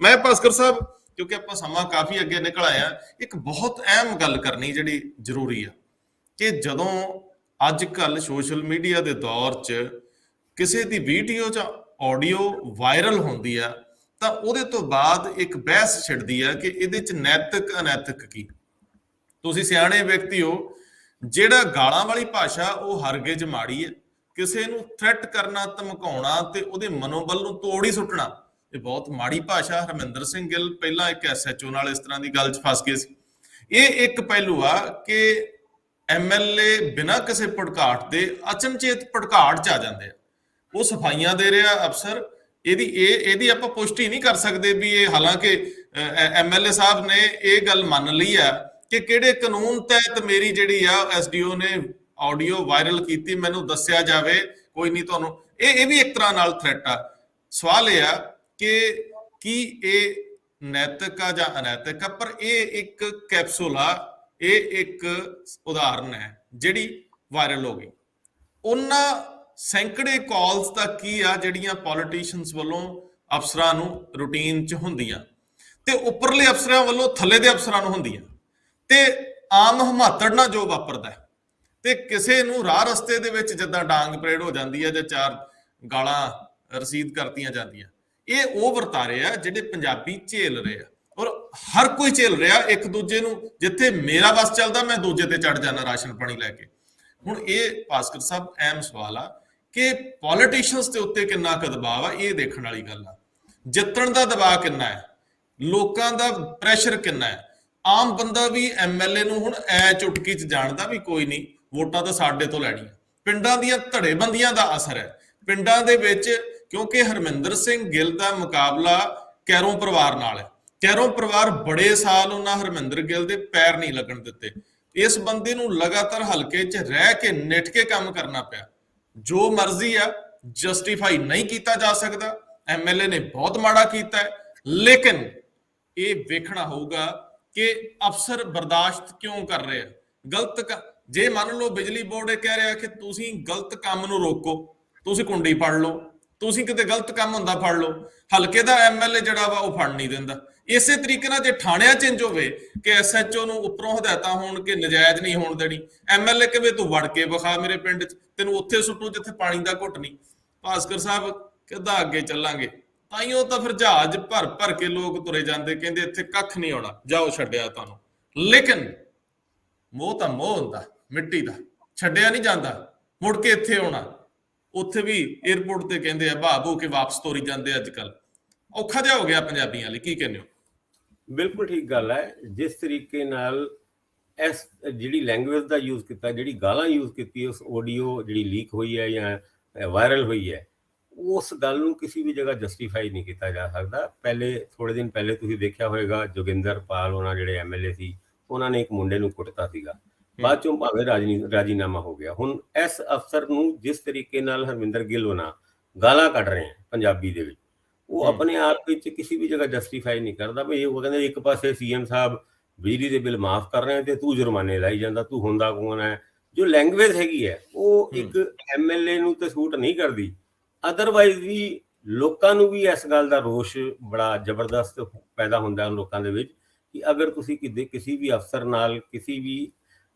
ਮੈਂ ਭਾਸਕਰ ਸਾਹਿਬ, ਕਿਉਂਕਿ ਆਪਾਂ ਸਮਾਂ ਕਾਫੀ ਅੱਗੇ ਨਿਕਲ ਆਇਆ, ਇੱਕ ਬਹੁਤ ਅਹਿਮ ਗੱਲ ਕਰਨੀ ਜਿਹੜੀ ਜ਼ਰੂਰੀ ਆ ਕਿ ਜਦੋਂ ਅੱਜ ਕੱਲ ਸੋਸ਼ਲ ਮੀਡੀਆ ਦੇ ਦੌਰ 'ਚ ਕਿਸੇ ਦੀ ਵੀਡੀਓ ਜਾਂ ਆਡੀਓ ਵਾਇਰਲ ਹੁੰਦੀ ਆ ਤਾਂ ਉਹਦੇ ਤੋਂ ਬਾਅਦ ਇੱਕ ਬਹਿਸ ਛਿੜਦੀ ਆ ਕਿ ਇਹਦੇ 'ਚ ਨੈਤਿਕ ਅਨੈਤਿਕ ਕੀ। ਤੁਸੀਂ ਸਿਆਣੇ ਵਿਅਕਤੀ ਹੋ, ਜਿਹੜਾ ਗਾਲਾਂ ਵਾਲੀ ਭਾਸ਼ਾ ਉਹ ਹਰਗਿਜ਼ ਮਾੜੀ ਹੈ। ਕਿਸੇ ਨੂੰ ਥ੍ਰੈਟ ਕਰਨਾ, ਧਮਕਾਉਣਾ ਤੇ ਉਹਦੇ ਮਨੋਬਲ ਨੂੰ ਤੋੜ ਹੀ ਸੁੱਟਣਾ, ਇਹ ਬਹੁਤ ਮਾੜੀ ਭਾਸ਼ਾ। ਹਰਮਿੰਦਰ ਸਿੰਘ ਗਿੱਲ ਪਹਿਲਾਂ ਇੱਕ ਐਸਐਚਓ ਨਾਲ ਇਸ ਤਰ੍ਹਾਂ ਦੀ ਗੱਲ 'ਚ ਫਸ ਗਏ ਸੀ। ਇਹ ਇੱਕ ਪਹਿਲੂ ਆ ਕਿ ਐਮਐਲਏ ਬਿਨਾਂ ਕਿਸੇ ਭੜਕਾਟ ਦੇ ਅਚਨਚੇਤ ਭੜਕਾਟ 'ਚ ਆ ਜਾਂਦੇ ਆ। ਉਹ ਸਫਾਈਆਂ ਦੇ ਰਿਹਾ ਅਫਸਰ, ਇਹਦੀ ਆਪਾਂ ਪੁਸ਼ਟੀ ਨਹੀਂ ਕਰ ਸਕਦੇ ਵੀ ਇਹ, ਹਾਲਾਂਕਿ ਐਮਐਲਏ ਸਾਹਿਬ ਨੇ ਇਹ ਗੱਲ ਮੰਨ ਲਈ ਆ ਕਿ ਕਿਹੜੇ ਕਾਨੂੰਨ ਤਹਿਤ ਮੇਰੀ ਜਿਹੜੀ ਆ ਐਸਡੀਓ ਨੇ ਆਡੀਓ ਵਾਇਰਲ ਕੀਤੀ, ਮੈਨੂੰ ਦੱਸਿਆ ਜਾਵੇ, ਕੋਈ ਨਹੀਂ ਤੁਹਾਨੂੰ। ਇਹ ਵੀ ਇੱਕ ਤਰ੍ਹਾਂ ਨਾਲ ਥ੍ਰੈਟ ਆ। ਸਵਾਲ ਇਹ ਆ ਕਿ ਕੀ ਇਹ ਨੈਤਿਕ ਆ ਜਾਂ ਅਨੈਤਿਕ ਆ, ਪਰ ਇਹ ਇੱਕ ਕੈਪਸੂਲ ਆ, ਇਹ ਇੱਕ ਉਦਾਹਰਨ ਹੈ ਜਿਹੜੀ ਵਾਇਰਲ ਹੋ ਗਈ। ਉਹਨਾਂ ਸੈਂਕੜੇ ਕਾਲਸ ਦਾ ਕੀ ਆ ਜਿਹੜੀਆਂ ਪੋਲੀਟੀਸ਼ੀਅਨਸ ਵੱਲੋਂ ਅਫਸਰਾਂ ਨੂੰ ਰੂਟੀਨ 'ਚ ਹੁੰਦੀਆਂ ਤੇ ਉੱਪਰਲੇ ਅਫਸਰਾਂ ਵੱਲੋਂ ਥੱਲੇ ਦੇ ਅਫਸਰਾਂ ਨੂੰ ਹੁੰਦੀਆਂ ਤੇ ਆਮ ਹਮਾਤੜ ਨਾਲ ਜੋ ਵਾਪਰਦਾ ਤੇ ਕਿਸੇ ਨੂੰ ਰਾਹ ਰਸਤੇ ਦੇ ਵਿੱਚ ਜਿੱਦਾਂ ਡਾਂਗ ਪਰੇਡ ਹੋ ਜਾਂਦੀ ਹੈ ਜਾਂ 4 ਗਾਲਾਂ ਰਸੀਦ ਕਰਤੀਆਂ ਜਾਂਦੀਆਂ। ਇਹ ਉਹ ਵਰਤਾਰੇ ਆ ਜਿਹੜੇ ਪੰਜਾਬੀ ਝੇਲ ਰਹੇ ਆ ਔਰ ਹਰ ਕੋਈ ਝੇਲ ਰਿਹਾ ਇੱਕ ਦੂਜੇ ਨੂੰ। ਜਿੱਥੇ ਮੇਰਾ ਵਸ ਚੱਲਦਾ ਮੈਂ ਦੂਜੇ ਤੇ ਚੜ ਜਾਣਾ ਰਾਸ਼ਨ ਪਾਣੀ ਲੈ ਕੇ। ਹੁਣ ਇਹ ਭਾਸਕਰ ਸਾਹਿਬ ਅਹਿਮ ਸਵਾਲ ਆ ਕਿ ਪੋਲੀਟੀਸ਼ੀਅਨਸ ਦੇ ਉੱਤੇ ਕਿੰਨਾ ਕੁ ਦਬਾਅ ਆ, ਇਹ ਦੇਖਣ ਵਾਲੀ ਗੱਲ ਆ। ਜਿੱਤਣ ਦਾ ਦਬਾਅ ਕਿੰਨਾ ਹੈ, ਲੋਕਾਂ ਦਾ ਪ੍ਰੈਸ਼ਰ ਕਿੰਨਾ ਹੈ। ਆਮ ਬੰਦਾ ਵੀ ਐਮਐਲਏ ਨੂੰ ਹੁਣ ਐ ਚੁਟਕੀ 'ਚ ਜਾਣਦਾ ਵੀ ਕੋਈ ਨਹੀਂ, ਵੋਟਾਂ ਤਾਂ ਸਾਡੇ ਤੋਂ ਲੈਣੀਆਂ। ਪਿੰਡਾਂ ਦੀਆਂ ਧੜੇਬੰਦੀਆਂ ਦਾ ਅਸਰ ਹੈ ਪਿੰਡਾਂ ਦੇ ਵਿੱਚ, ਕਿਉਂਕਿ ਹਰਮਿੰਦਰ ਸਿੰਘ ਗਿੱਲ ਦਾ ਮੁਕਾਬਲਾ ਕੈਰੋਂ ਪਰਿਵਾਰ ਨਾਲ ਹੈ। ਕੈਰੋਂ ਪਰਿਵਾਰ ਬੜੇ ਸਾਲ ਉਹਨਾਂ ਹਰਮਿੰਦਰ ਗਿੱਲ ਦੇ ਪੈਰ ਨਹੀਂ ਲੱਗਣ ਦਿੱਤੇ। ਇਸ ਬੰਦੇ ਨੂੰ ਲਗਾਤਾਰ ਹਲਕੇ 'ਚ ਰਹਿ ਕੇ ਨਿੱਠ ਕੇ ਕੰਮ ਕਰਨਾ ਪਿਆ। ਜੋ ਮਰਜ਼ੀ ਆ ਜਸਟੀਫਾਈ ਨਹੀਂ ਕੀਤਾ ਜਾ ਸਕਦਾ। ਐਮਐਲਏ ਨੇ ਬਹੁਤ ਮਾੜਾ ਕੀਤਾ ਹੈ, ਲੇਕਿਨ ਇਹ ਵੇਖਣਾ ਹੋਊਗਾ ਕਿ ਅਫਸਰ ਬਰਦਾਸ਼ਤ ਕਿਉਂ ਕਰ ਰਹੇ ਆ ਗਲਤ। ਜੇ ਮੰਨ ਲਓ ਬਿਜਲੀ ਬੋਰਡ ਇਹ ਕਹਿ ਰਿਹਾ ਕਿ ਤੁਸੀਂ ਗਲਤ ਕੰਮ ਨੂੰ ਰੋਕੋ, ਤੁਸੀਂ ਕੁੰਡੀ ਫੜ ਲਓ, ਤੁਸੀਂ ਕਿਤੇ ਗਲਤ ਕੰਮ ਹੁੰਦਾ ਫੜ ਲਓ, ਹਲਕੇ ਦਾ ਐਮਐਲਏ ਜਿਹੜਾ ਵਾ ਉਹ ਫੜ ਨਹੀਂ ਦਿੰਦਾ। ਇਸੇ ਤਰੀਕੇ ਨਾਲ ਜੇ ਥਾਣਿਆਂ 'ਚ ਇੰਜ ਹੋਵੇ ਕਿ ਐਸਐਚਓ ਨੂੰ ਉੱਪਰੋਂ ਹਦਾਇਤਾਂ ਹੋਣ ਕਿ ਨਜਾਇਜ਼ ਨਹੀਂ ਹੋਣ ਦੇਣੀ, ਐਮਐਲਏ ਕਹੇ ਤੂੰ ਵੜ ਕੇ ਵਿਖਾ ਮੇਰੇ ਪਿੰਡ 'ਚ, ਤੈਨੂੰ ਉੱਥੇ ਸੁੱਟੂ ਜਿੱਥੇ ਪਾਣੀ ਦਾ ਘੁੱਟ ਨਹੀਂ। ਭਾਸਕਰ ਸਾਹਿਬ ਕਿੱਦਾਂ ਅੱਗੇ ਚੱਲਾਂਗੇ? ਤਾਈਓ ਤਾਂ ਫਿਰ ਜਹਾਜ਼ ਭਰ ਭਰ ਕੇ ਲੋਕ ਤੁਰੇ ਜਾਂਦੇ, ਕਹਿੰਦੇ ਇੱਥੇ ਕੱਖ ਨਹੀਂ ਆਉਣਾ, ਜਾਓ ਛੱਡਿਆ ਤੁਹਾਨੂੰ। ਲੇਕਿਨ ਮੋਹ ਤਾਂ ਮੋਹ ਹੁੰਦਾ, ਮਿੱਟੀ ਦਾ ਛੱਡਿਆ ਨਹੀਂ ਜਾਂਦਾ, ਮੁੜ ਕੇ ਇੱਥੇ ਆਉਣਾ। ਉੱਥੇ ਵੀ ਏਅਰਪੋਰਟ ਤੇ ਕਹਿੰਦੇ ਆ ਭਾਬੂ ਕੇ ਵਾਪਸ ਤੋਰੀ ਜਾਂਦੇ। ਅੱਜ ਕੱਲ ਔਖਾ ਜਿਹਾ ਹੋ ਗਿਆ ਪੰਜਾਬੀਆਂ ਲਈ, ਕੀ ਕਹਿੰਦੇ ਹੋ? ਬਿਲਕੁਲ ਠੀਕ ਗੱਲ ਹੈ। ਜਿਸ ਤਰੀਕੇ ਨਾਲ ਇਸ ਜਿਹੜੀ ਲੈਂਗੁਏਜ ਦਾ ਯੂਜ਼ ਕੀਤਾ, ਜਿਹੜੀ ਗਾਲਾਂ ਯੂਜ਼ ਕੀਤੀ, ਉਸ ਆਡੀਓ ਜਿਹੜੀ ਲੀਕ ਹੋਈ ਹੈ ਜਾਂ ਵਾਇਰਲ ਹੋਈ ਹੈ, ਉਸ ਗੱਲ ਨੂੰ ਕਿਸੇ ਵੀ ਜਗ੍ਹਾ ਜਸਟੀਫਾਈ ਨਹੀਂ ਕੀਤਾ ਜਾ ਸਕਦਾ। ਪਹਿਲੇ ਥੋੜੇ ਦਿਨ ਪਹਿਲੇ ਤੁਸੀਂ ਦੇਖਿਆ ਹੋਵੇਗਾ ਜੋਗਿੰਦਰ ਪਾਲ ਉਹਨਾਂ ਜਿਹੜੇ ਐਮਐਲਏ ਸੀ, ਉਹਨਾਂ ਨੇ ਇੱਕ ਮੁੰਡੇ ਨੂੰ ਕੁੱਟਤਾ ਸੀਗਾ, ਬਾਅਦ ਚੋਂ ਭਾਵੇਂ ਰਾਜੀਨਾਮਾ ਹੋ ਗਿਆ। ਹੁਣ ਇਸ ਅਫਸਰ ਨੂੰ ਜਿਸ ਤਰੀਕੇ ਨਾਲ ਹਰਮਿੰਦਰ ਗਿੱਲ ਹੋਣਾ ਗਾਲਾਂ ਕੱਢ ਰਹੇ ਆ ਪੰਜਾਬੀ ਦੇ ਵਿੱਚ, ਉਹ ਆਪਣੇ ਆਪ ਵਿੱਚ ਕਿਸੇ ਵੀ ਜਗ੍ਹਾ ਜਸਟੀਫਾਈ ਨਹੀਂ ਕਰਦਾ। ਵੀ ਉਹ ਕਹਿੰਦੇ ਇੱਕ ਪਾਸੇ ਸੀਐਮ ਸਾਹਿਬ ਬਿਜਲੀ ਦੇ ਬਿੱਲ ਮਾਫ ਕਰ ਰਹੇ ਤੇ ਤੂੰ ਜੁਰਮਾਨੇ ਲਾਈ ਜਾਂਦਾ, ਤੂੰ ਹੁੰਦਾ ਕੌਣ ਹੈ? ਜੋ ਲੈਂਗੁਏਜ ਹੈਗੀ ਹੈ ਉਹ ਇੱਕ ਐਮਐਲਏ ਨੂੰ ਤੇ ਸੂਟ ਨਹੀਂ ਕਰਦੀ। ਅਦਰਵਾਈਜ਼ ਵੀ ਲੋਕਾਂ ਨੂੰ ਵੀ ਇਸ ਗੱਲ ਦਾ ਰੋਸ਼ ਬੜਾ ਜ਼ਬਰਦਸਤ ਪੈਦਾ ਹੁੰਦਾ ਲੋਕਾਂ ਦੇ ਵਿੱਚ ਕਿ ਅਗਰ ਤੁਸੀਂ ਕਿਸੇ ਵੀ ਅਫਸਰ ਨਾਲ, ਕਿਸੇ ਵੀ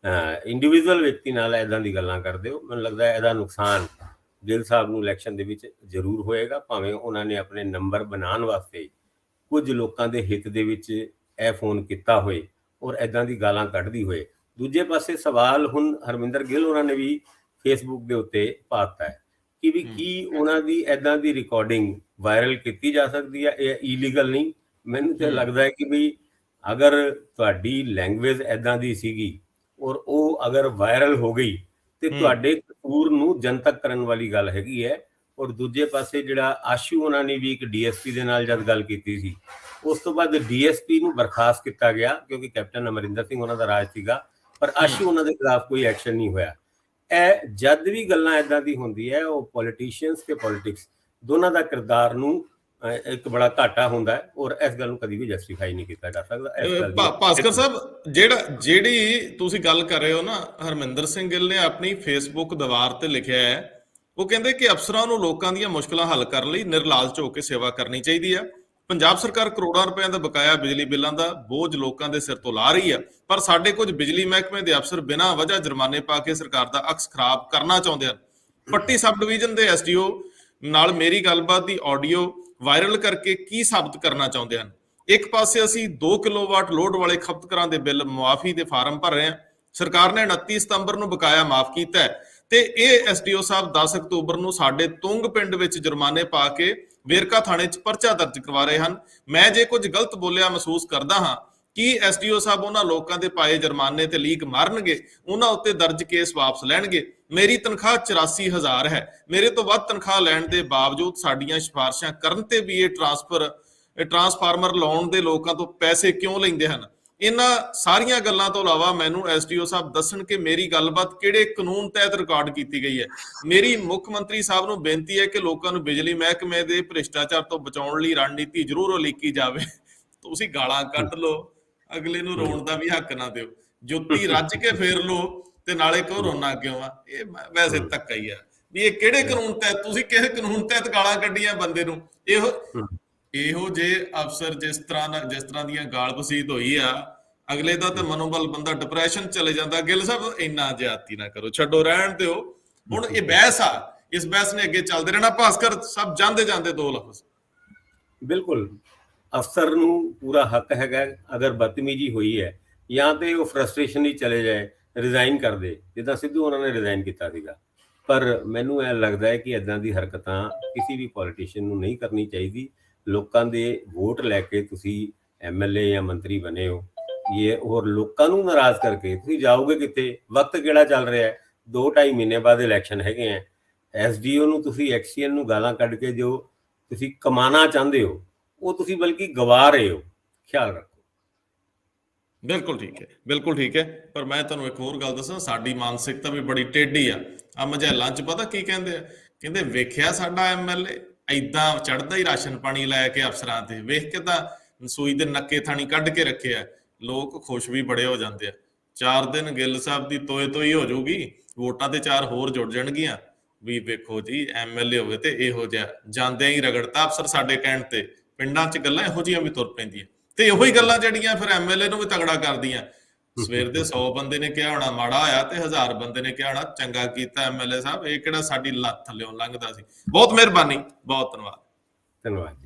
ਇੰਡੀਵਿਜੂਅਲ ਵਿਅਕਤੀ ਨਾਲ ਇੱਦਾਂ ਦੀ ਗੱਲਾਂ ਕਰਦੇ ਹੋ, ਮੈਨੂੰ ਲੱਗਦਾ ਇਹਦਾ ਨੁਕਸਾਨ ਗਿੱਲ ਸਾਹਿਬ ਨੂੰ ਇਲੈਕਸ਼ਨ ਦੇ ਵਿੱਚ ਜ਼ਰੂਰ ਹੋਏਗਾ, ਭਾਵੇਂ ਉਹਨਾਂ ਨੇ ਆਪਣੇ ਨੰਬਰ ਬਣਾਉਣ ਵਾਸਤੇ ਕੁਝ ਲੋਕਾਂ ਦੇ ਹਿੱਤ ਦੇ ਵਿੱਚ ਇਹ ਫੋਨ ਕੀਤਾ ਹੋਏ ਔਰ ਐਦਾਂ ਦੀ ਗਾਲਾਂ ਕੱਢਦੀ ਹੋਏ। ਦੂਜੇ ਪਾਸੇ ਸਵਾਲ ਹੁਣ ਹਰਮਿੰਦਰ ਗਿੱਲ ਉਹਨਾਂ ਨੇ ਵੀ ਫੇਸਬੁੱਕ ਦੇ ਉੱਤੇ ਪਾਤਾ ਹੈ ਕਿ ਵੀ ਕੀ ਉਹਨਾਂ ਦੀ ਐਦਾਂ ਦੀ ਰਿਕਾਰਡਿੰਗ ਵਾਇਰਲ ਕੀਤੀ ਜਾ ਸਕਦੀ ਹੈ, ਇਹ ਇਲੀਗਲ ਨਹੀਂ। ਮੈਨੂੰ ਤਾਂ ਲੱਗਦਾ ਹੈ ਕਿ ਵੀ ਅਗਰ ਤੁਹਾਡੀ ਲੈਂਗੁਏਜ ਐਦਾਂ ਦੀ ਸੀਗੀ ਔਰ ਉਹ ਅਗਰ ਵਾਇਰਲ ਹੋ ਗਈ ਤੇ ਤੁਹਾਡੇ ਕਸੂਰ ਨੂੰ ਜਨਤਕ ਕਰਨ ਵਾਲੀ ਗੱਲ ਹੈਗੀ ਹੈ। ਔਰ ਦੂਜੇ ਪਾਸੇ ਜਿਹੜਾ ਆਸ਼ੂ ਉਹਨਾਂ ਨੇ ਵੀ ਇੱਕ ਡੀਐਸਪੀ ਦੇ ਨਾਲ ਜਦ ਗੱਲ ਕੀਤੀ ਸੀ, ਉਸ ਤੋਂ ਬਾਅਦ ਡੀਐਸਪੀ ਨੂੰ ਬਰਖਾਸਤ ਕੀਤਾ ਗਿਆ ਕਿਉਂਕਿ ਕੈਪਟਨ ਅਮਰਿੰਦਰ ਸਿੰਘ ਉਹਨਾਂ ਦਾ ਰਾਜ ਸੀਗਾ, ਪਰ ਆਸ਼ੂ ਉਹਨਾਂ ਦੇ ਖਿਲਾਫ ਕੋਈ ਐਕਸ਼ਨ ਨਹੀਂ ਹੋਇਆ। ਇਹ ਜਦ ਵੀ ਗੱਲਾਂ ਐਦਾਂ ਦੀ ਹੁੰਦੀ ਹੈ, ਉਹ ਪੋਲੀਟੀਸ਼ੀਅਨਸ ਤੇ ਪੋਲਿਟਿਕਸ ਦੋਨਾਂ ਦਾ ਕਿਰਦਾਰ ਨੂੰ ਇੱਕ ਬੜਾ ਘਾਟਾ ਹੁੰਦਾ ਹੈ ਔਰ ਇਸ ਗੱਲ ਨੂੰ ਕਦੀ ਵੀ ਜਸਟੀਫਾਈ ਨਹੀਂ ਕੀਤਾ ਜਾ ਸਕਦਾ। ਭਾਸਕਰ ਸਾਹਿਬ, ਜਿਹੜੀ ਤੁਸੀਂ ਗੱਲ ਕਰ ਰਹੇ ਹੋ ਨਾ, ਹਰਮਿੰਦਰ ਸਿੰਘ ਗਿੱਲ ਨੇ ਆਪਣੀ ਫੇਸਬੁੱਕ ਦੀਵਾਰ ਤੇ ਲਿਖਿਆ ਹੈ, ਉਹ ਕਹਿੰਦੇ ਕਿ ਅਫਸਰਾਂ ਨੂੰ ਲੋਕਾਂ ਦੀਆਂ ਮੁਸ਼ਕਲਾਂ ਹੱਲ ਕਰਨ ਲਈ ਨਿਰਲਾਲਚ ਹੋ ਕੇ ਸੇਵਾ ਕਰਨੀ ਚਾਹੀਦੀ ਹੈ। ਪੰਜਾਬ ਸਰਕਾਰ ਕਰੋੜਾਂ ਰੁਪਏ ਦਾ ਬਕਾਇਆ ਬਿਜਲੀ ਬਿੱਲਾਂ ਦਾ ਬੋਝ ਲੋਕਾਂ ਦੇ ਸਿਰ ਤੋਂ ਲਾ ਰਹੀ ਹੈ, ਪਰ ਸਾਡੇ ਕੁਝ ਬਿਜਲੀ ਮਹਿਕਮੇ ਦੇ ਅਫਸਰ ਬਿਨਾਂ ਵਜ੍ਹਾ ਜੁਰਮਾਨੇ ਪਾ ਕੇ ਸਰਕਾਰ ਦਾ ਅਕਸ ਖਰਾਬ ਕਰਨਾ ਚਾਹੁੰਦੇ ਹਨ। ਪੱਟੀ ਸਬ ਡਿਵੀਜ਼ਨ ਦੇ ਐਸਡੀਓ ਨਾਲ ਮੇਰੀ ਗੱਲਬਾਤ ਦੀ ਆਡੀਓ ਵਾਇਰਲ ਕਰਕੇ ਕੀ ਸਾਬਤ ਕਰਨਾ ਚਾਹੁੰਦੇ ਹਨ? ਇੱਕ ਪਾਸੇ ਅਸੀਂ 2 ਕਿਲੋਵਾਟ ਲੋਡ ਵਾਲੇ ਖਪਤਕਾਰਾਂ ਦੇ ਬਿੱਲ ਮੁਆਫੀ ਦੇ ਫਾਰਮ ਭਰ ਰਹੇ ਹਾਂ, ਸਰਕਾਰ ਨੇ 29 ਸਤੰਬਰ ਨੂੰ ਬਕਾਇਆ ਮਾਫ ਕੀਤਾ ਹੈ ਤੇ ਇਹ ਐਸਡੀਓ ਸਾਹਿਬ 10 ਅਕਤੂਬਰ ਨੂੰ ਸਾਡੇ ਤੁੰਗ ਪਿੰਡ ਵਿੱਚ ਜੁਰਮਾਨੇ ਪਾ ਕੇ ਵੇਰਕਾ ਥਾਣੇ 'ਚ ਪਰਚਾ ਦਰਜ ਕਰਵਾ ਰਹੇ ਹਨ। ਮੈਂ ਜੇ ਕੁਝ ਗਲਤ ਬੋਲਿਆ ਮਹਿਸੂਸ ਕਰਦਾ ਹਾਂ ਕਿ ਐਸਡੀਓ ਸਾਹਿਬ ਉਹਨਾਂ ਲੋਕਾਂ ਦੇ ਪਾਏ ਜੁਰਮਾਨੇ ਤੇ ਲੀਕ ਮਾਰਨਗੇ, ਉਹਨਾਂ ਉੱਤੇ ਦਰਜ ਕੇਸ ਵਾਪਸ ਲੈਣਗੇ। ਮੇਰੀ ਤਨਖਾਹ 84,000 ਹੈ, ਮੇਰੇ ਤੋਂ ਵੱਧ ਤਨਖਾਹ ਲੈਣ ਦੇ ਬਾਵਜੂਦ ਸਾਡੀਆਂ ਸਿਫਾਰਿਸ਼ਾਂ ਕਰਨ ਤੇ ਵੀ ਇਹ ਟਰਾਂਸਫਾਰਮਰ ਲਾਉਣ ਦੇ ਲੋਕਾਂ ਤੋਂ ਪੈਸੇ ਕਿਉਂ ਲੈਂਦੇ ਹਨ? ਇਹਨਾਂ ਸਾਰੀਆਂ ਗੱਲਾਂ ਤੋਂ ਇਲਾਵਾ ਮੈਨੂੰ ਐਸਡੀਓ ਸਾਹਿਬ ਦੱਸਣ ਕਿ ਮੇਰੀ ਗੱਲਬਾਤ ਕਿਹੜੇ ਕਾਨੂੰਨ ਤਹਿਤ ਰਿਕਾਰਡ ਕੀਤੀ ਗਈ ਹੈ। ਮੇਰੀ ਮੁੱਖ ਮੰਤਰੀ ਸਾਹਿਬ ਨੂੰ ਬੇਨਤੀ ਹੈ ਕਿ ਲੋਕਾਂ ਨੂੰ ਬਿਜਲੀ ਮਹਿਕਮੇ ਦੇ ਭ੍ਰਿਸ਼ਟਾਚਾਰ ਤੋਂ ਬਚਾਉਣ ਲਈ ਰਣਨੀਤੀ ਜ਼ਰੂਰ ਉਲੀਕੀ ਜਾਵੇ। ਤੁਸੀਂ ਗਾਲਾਂ ਕੱਢ ਲਓ, ਅਗਲੇ ਨੂੰ ਰੋਣ ਦਾ ਵੀ ਹੱਕ ਨਾ ਦਿਓ, ਜੁੱਤੀ ਰੱਜ ਕੇ ਫੇਰ ਲਓ ਤੇ ਨਾਲੇ ਕਹੋ ਰੋਣਾ ਕਿਉਂ ਆ। ਇਹ ਵੈਸੇ ਧੱਕਾ ਹੀ ਆ ਵੀ ਇਹ ਕਿਹੜੇ ਕਾਨੂੰਨ ਤਹਿਤ, ਤੁਸੀਂ ਕਿਸੇ ਕਾਨੂੰਨ ਤਹਿਤ ਗਾਲਾਂ ਕੱਢੀਆਂ ਬੰਦੇ ਨੂੰ? ਇਹੋ ਜੇ ਅਫਸਰ ਜਿਸ ਤਰ੍ਹਾਂ ਦੀਆਂ ਗਾਲ ਵਸੀਤ ਹੋਈ ਆ, ਅਗਲੇ ਦਾ ਤਾਂ ਮਨੋਬਲ ਬੰਦਾ ਡਿਪਰੈਸ਼ਨ ਚਲੇ ਜਾਂਦਾ। ਗਿੱਲ ਸਾਹਿਬ ਇੰਨਾ ਜ਼ਿਆਦਤੀ ਨਾ ਕਰੋ, ਛੱਡੋ, ਰਹਿਣ ਦਿਓ। ਹੁਣ ਇਹ ਬਹਿਸ ਆ, ਇਸ ਬਹਿਸ ਨੇ ਅੱਗੇ ਚੱਲਦੇ ਰਹਿਣਾ। ਭਾਸਕਰ ਸਾਹਿਬ, ਜਾਂਦੇ 2 ਲਫ਼ਜ਼। ਬਿਲਕੁਲ, ਅਫਸਰ ਨੂੰ ਪੂਰਾ ਹੱਕ ਹੈਗਾ, ਅਗਰ ਬਦਤਮੀਜੀ ਹੋਈ ਹੈ ਜਾਂ ਤੇ ਉਹ ਫਰਸਟ੍ਰੇਸ਼ਨ ਹੀ ਚਲੇ ਜਾਏ, ਰਿਜ਼ਾਈਨ ਕਰ ਦੇ, ਜਿੱਦਾਂ ਸਿੱਧੂ ਉਹਨਾਂ ਨੇ ਰਿਜ਼ਾਈਨ ਕੀਤਾ ਸੀਗਾ। ਪਰ ਮੈਨੂੰ ਇਹ ਲੱਗਦਾ ਹੈ ਕਿ ਇੱਦਾਂ ਦੀ ਹਰਕਤਾਂ ਕਿਸੇ ਵੀ ਪੋਲੀਟੀਸ਼ੀਅਨ ਨੂੰ ਨਹੀਂ ਕਰਨੀ ਚਾਹੀਦੀ। ਲੋਕਾਂ ਦੇ ਵੋਟ ਲੈ ਕੇ ਤੁਸੀਂ ਐਮਐਲਏ ਜਾਂ ਮੰਤਰੀ ਬਣੇ ਹੋ, ਇਹ ਹੋਰ ਲੋਕਾਂ ਨੂੰ ਨਾਰਾਜ਼ ਕਰਕੇ ਤੁਸੀਂ ਜਾਓਗੇ ਕਿੱਥੇ? ਵਕਤ ਕਿਹੜਾ ਚੱਲ ਰਿਹਾ ਹੈ, 2-2.5 ਮਹੀਨੇ ਬਾਅਦ ਇਲੈਕਸ਼ਨ ਹੈਗੇ ਹੈ। ਐਸਡੀਓ ਨੂੰ ਤੁਸੀਂ ਐਕਸੀਐਨ ਨੂੰ ਗਾਲਾਂ ਕੱਢ ਕੇ ਜੋ ਤੁਸੀਂ ਕਮਾਣਾ ਚਾਹੁੰਦੇ ਹੋ ਉਹ ਤੁਸੀਂ ਬਲਕਿ ਗਵਾ ਰਹੇ ਹੋ, ਖਿਆਲ ਰੱਖੋ। ਬਿਲਕੁਲ ਠੀਕ ਹੈ। ਪਰ ਮੈਂ ਤੁਹਾਨੂੰ ਇੱਕ ਹੋਰ ਗੱਲ ਦੱਸਾਂ, ਸਾਡੀ ਮਾਨਸਿਕਤਾ ਵੀ ਬੜੀ ਟੇਢੀ ਆ। ਮਝੈਲਾਂ 'ਚ ਪਤਾ ਕੀ ਕਹਿੰਦੇ ਆ? ਕਹਿੰਦੇ ਵੇਖਿਆ ਸਾਡਾ ਐਮਐਲਏ ਏਦਾਂ ਚੜ੍ਹਦਾ ਹੀ ਰਾਸ਼ਨ ਪਾਣੀ ਲੈ ਕੇ ਅਫਸਰਾਂ ਤੇ, ਵੇਖ ਕੇ ਤਾਂ ਸੂਈ ਦੇ ਨੱਕੇ ਥਾਣੀ ਕੱਢ ਕੇ ਰੱਖਿਆ। ਲੋਕ ਖੁਸ਼ ਵੀ ਬੜੇ ਹੋ ਜਾਂਦੇ ਆ। 4 ਦਿਨ ਗਿੱਲ ਸਾਹਿਬ ਦੀ ਤੋਈ ਹੋ ਜਾਊਗੀ, ਵੋਟਾਂ ਤੇ 4 ਹੋਰ ਜੁੜ ਜਾਣਗੀਆਂ ਵੀ ਵੇਖੋ ਜੀ ਐਮਐਲਏ ਹੋਵੇ ਤੇ ਇਹੋ ਜਿਹਾ, ਜਾਂਦਿਆਂ ਹੀ ਰਗੜਤਾ ਅਫਸਰ ਸਾਡੇ ਕਹਿਣ ਤੇ। ਪਿੰਡਾਂ 'ਚ ਗੱਲਾਂ ਇਹੋ ਜਿਹੀਆਂ ਵੀ ਤੁਰ ਪੈਂਦੀਆਂ ਤੇ ਇਹੋ ਹੀ ਗੱਲਾਂ ਜਿਹੜੀਆਂ ਫਿਰ ਐਮਐਲਏ ਨੂੰ ਵੀ ਤਗੜਾ ਕਰਦੀਆਂ। ਸਵੇਰ ਦੇ 100 ਬੰਦੇ ਨੇ ਕਿਹਾ ਹੋਣਾ ਮਾੜਾ ਹੋਇਆ ਤੇ 1000 ਬੰਦੇ ਨੇ ਕਿਹਾ ਹੋਣਾ ਚੰਗਾ ਕੀਤਾ ਐਮਐਲਏ ਸਾਹਿਬ, ਇਹ ਕਿਹੜਾ ਸਾਡੀ ਲੱਤ ਥੱਲਿਓਂ ਲੰਘਦਾ ਸੀ। ਬਹੁਤ ਮਿਹਰਬਾਨੀ, ਬਹੁਤ ਧੰਨਵਾਦ।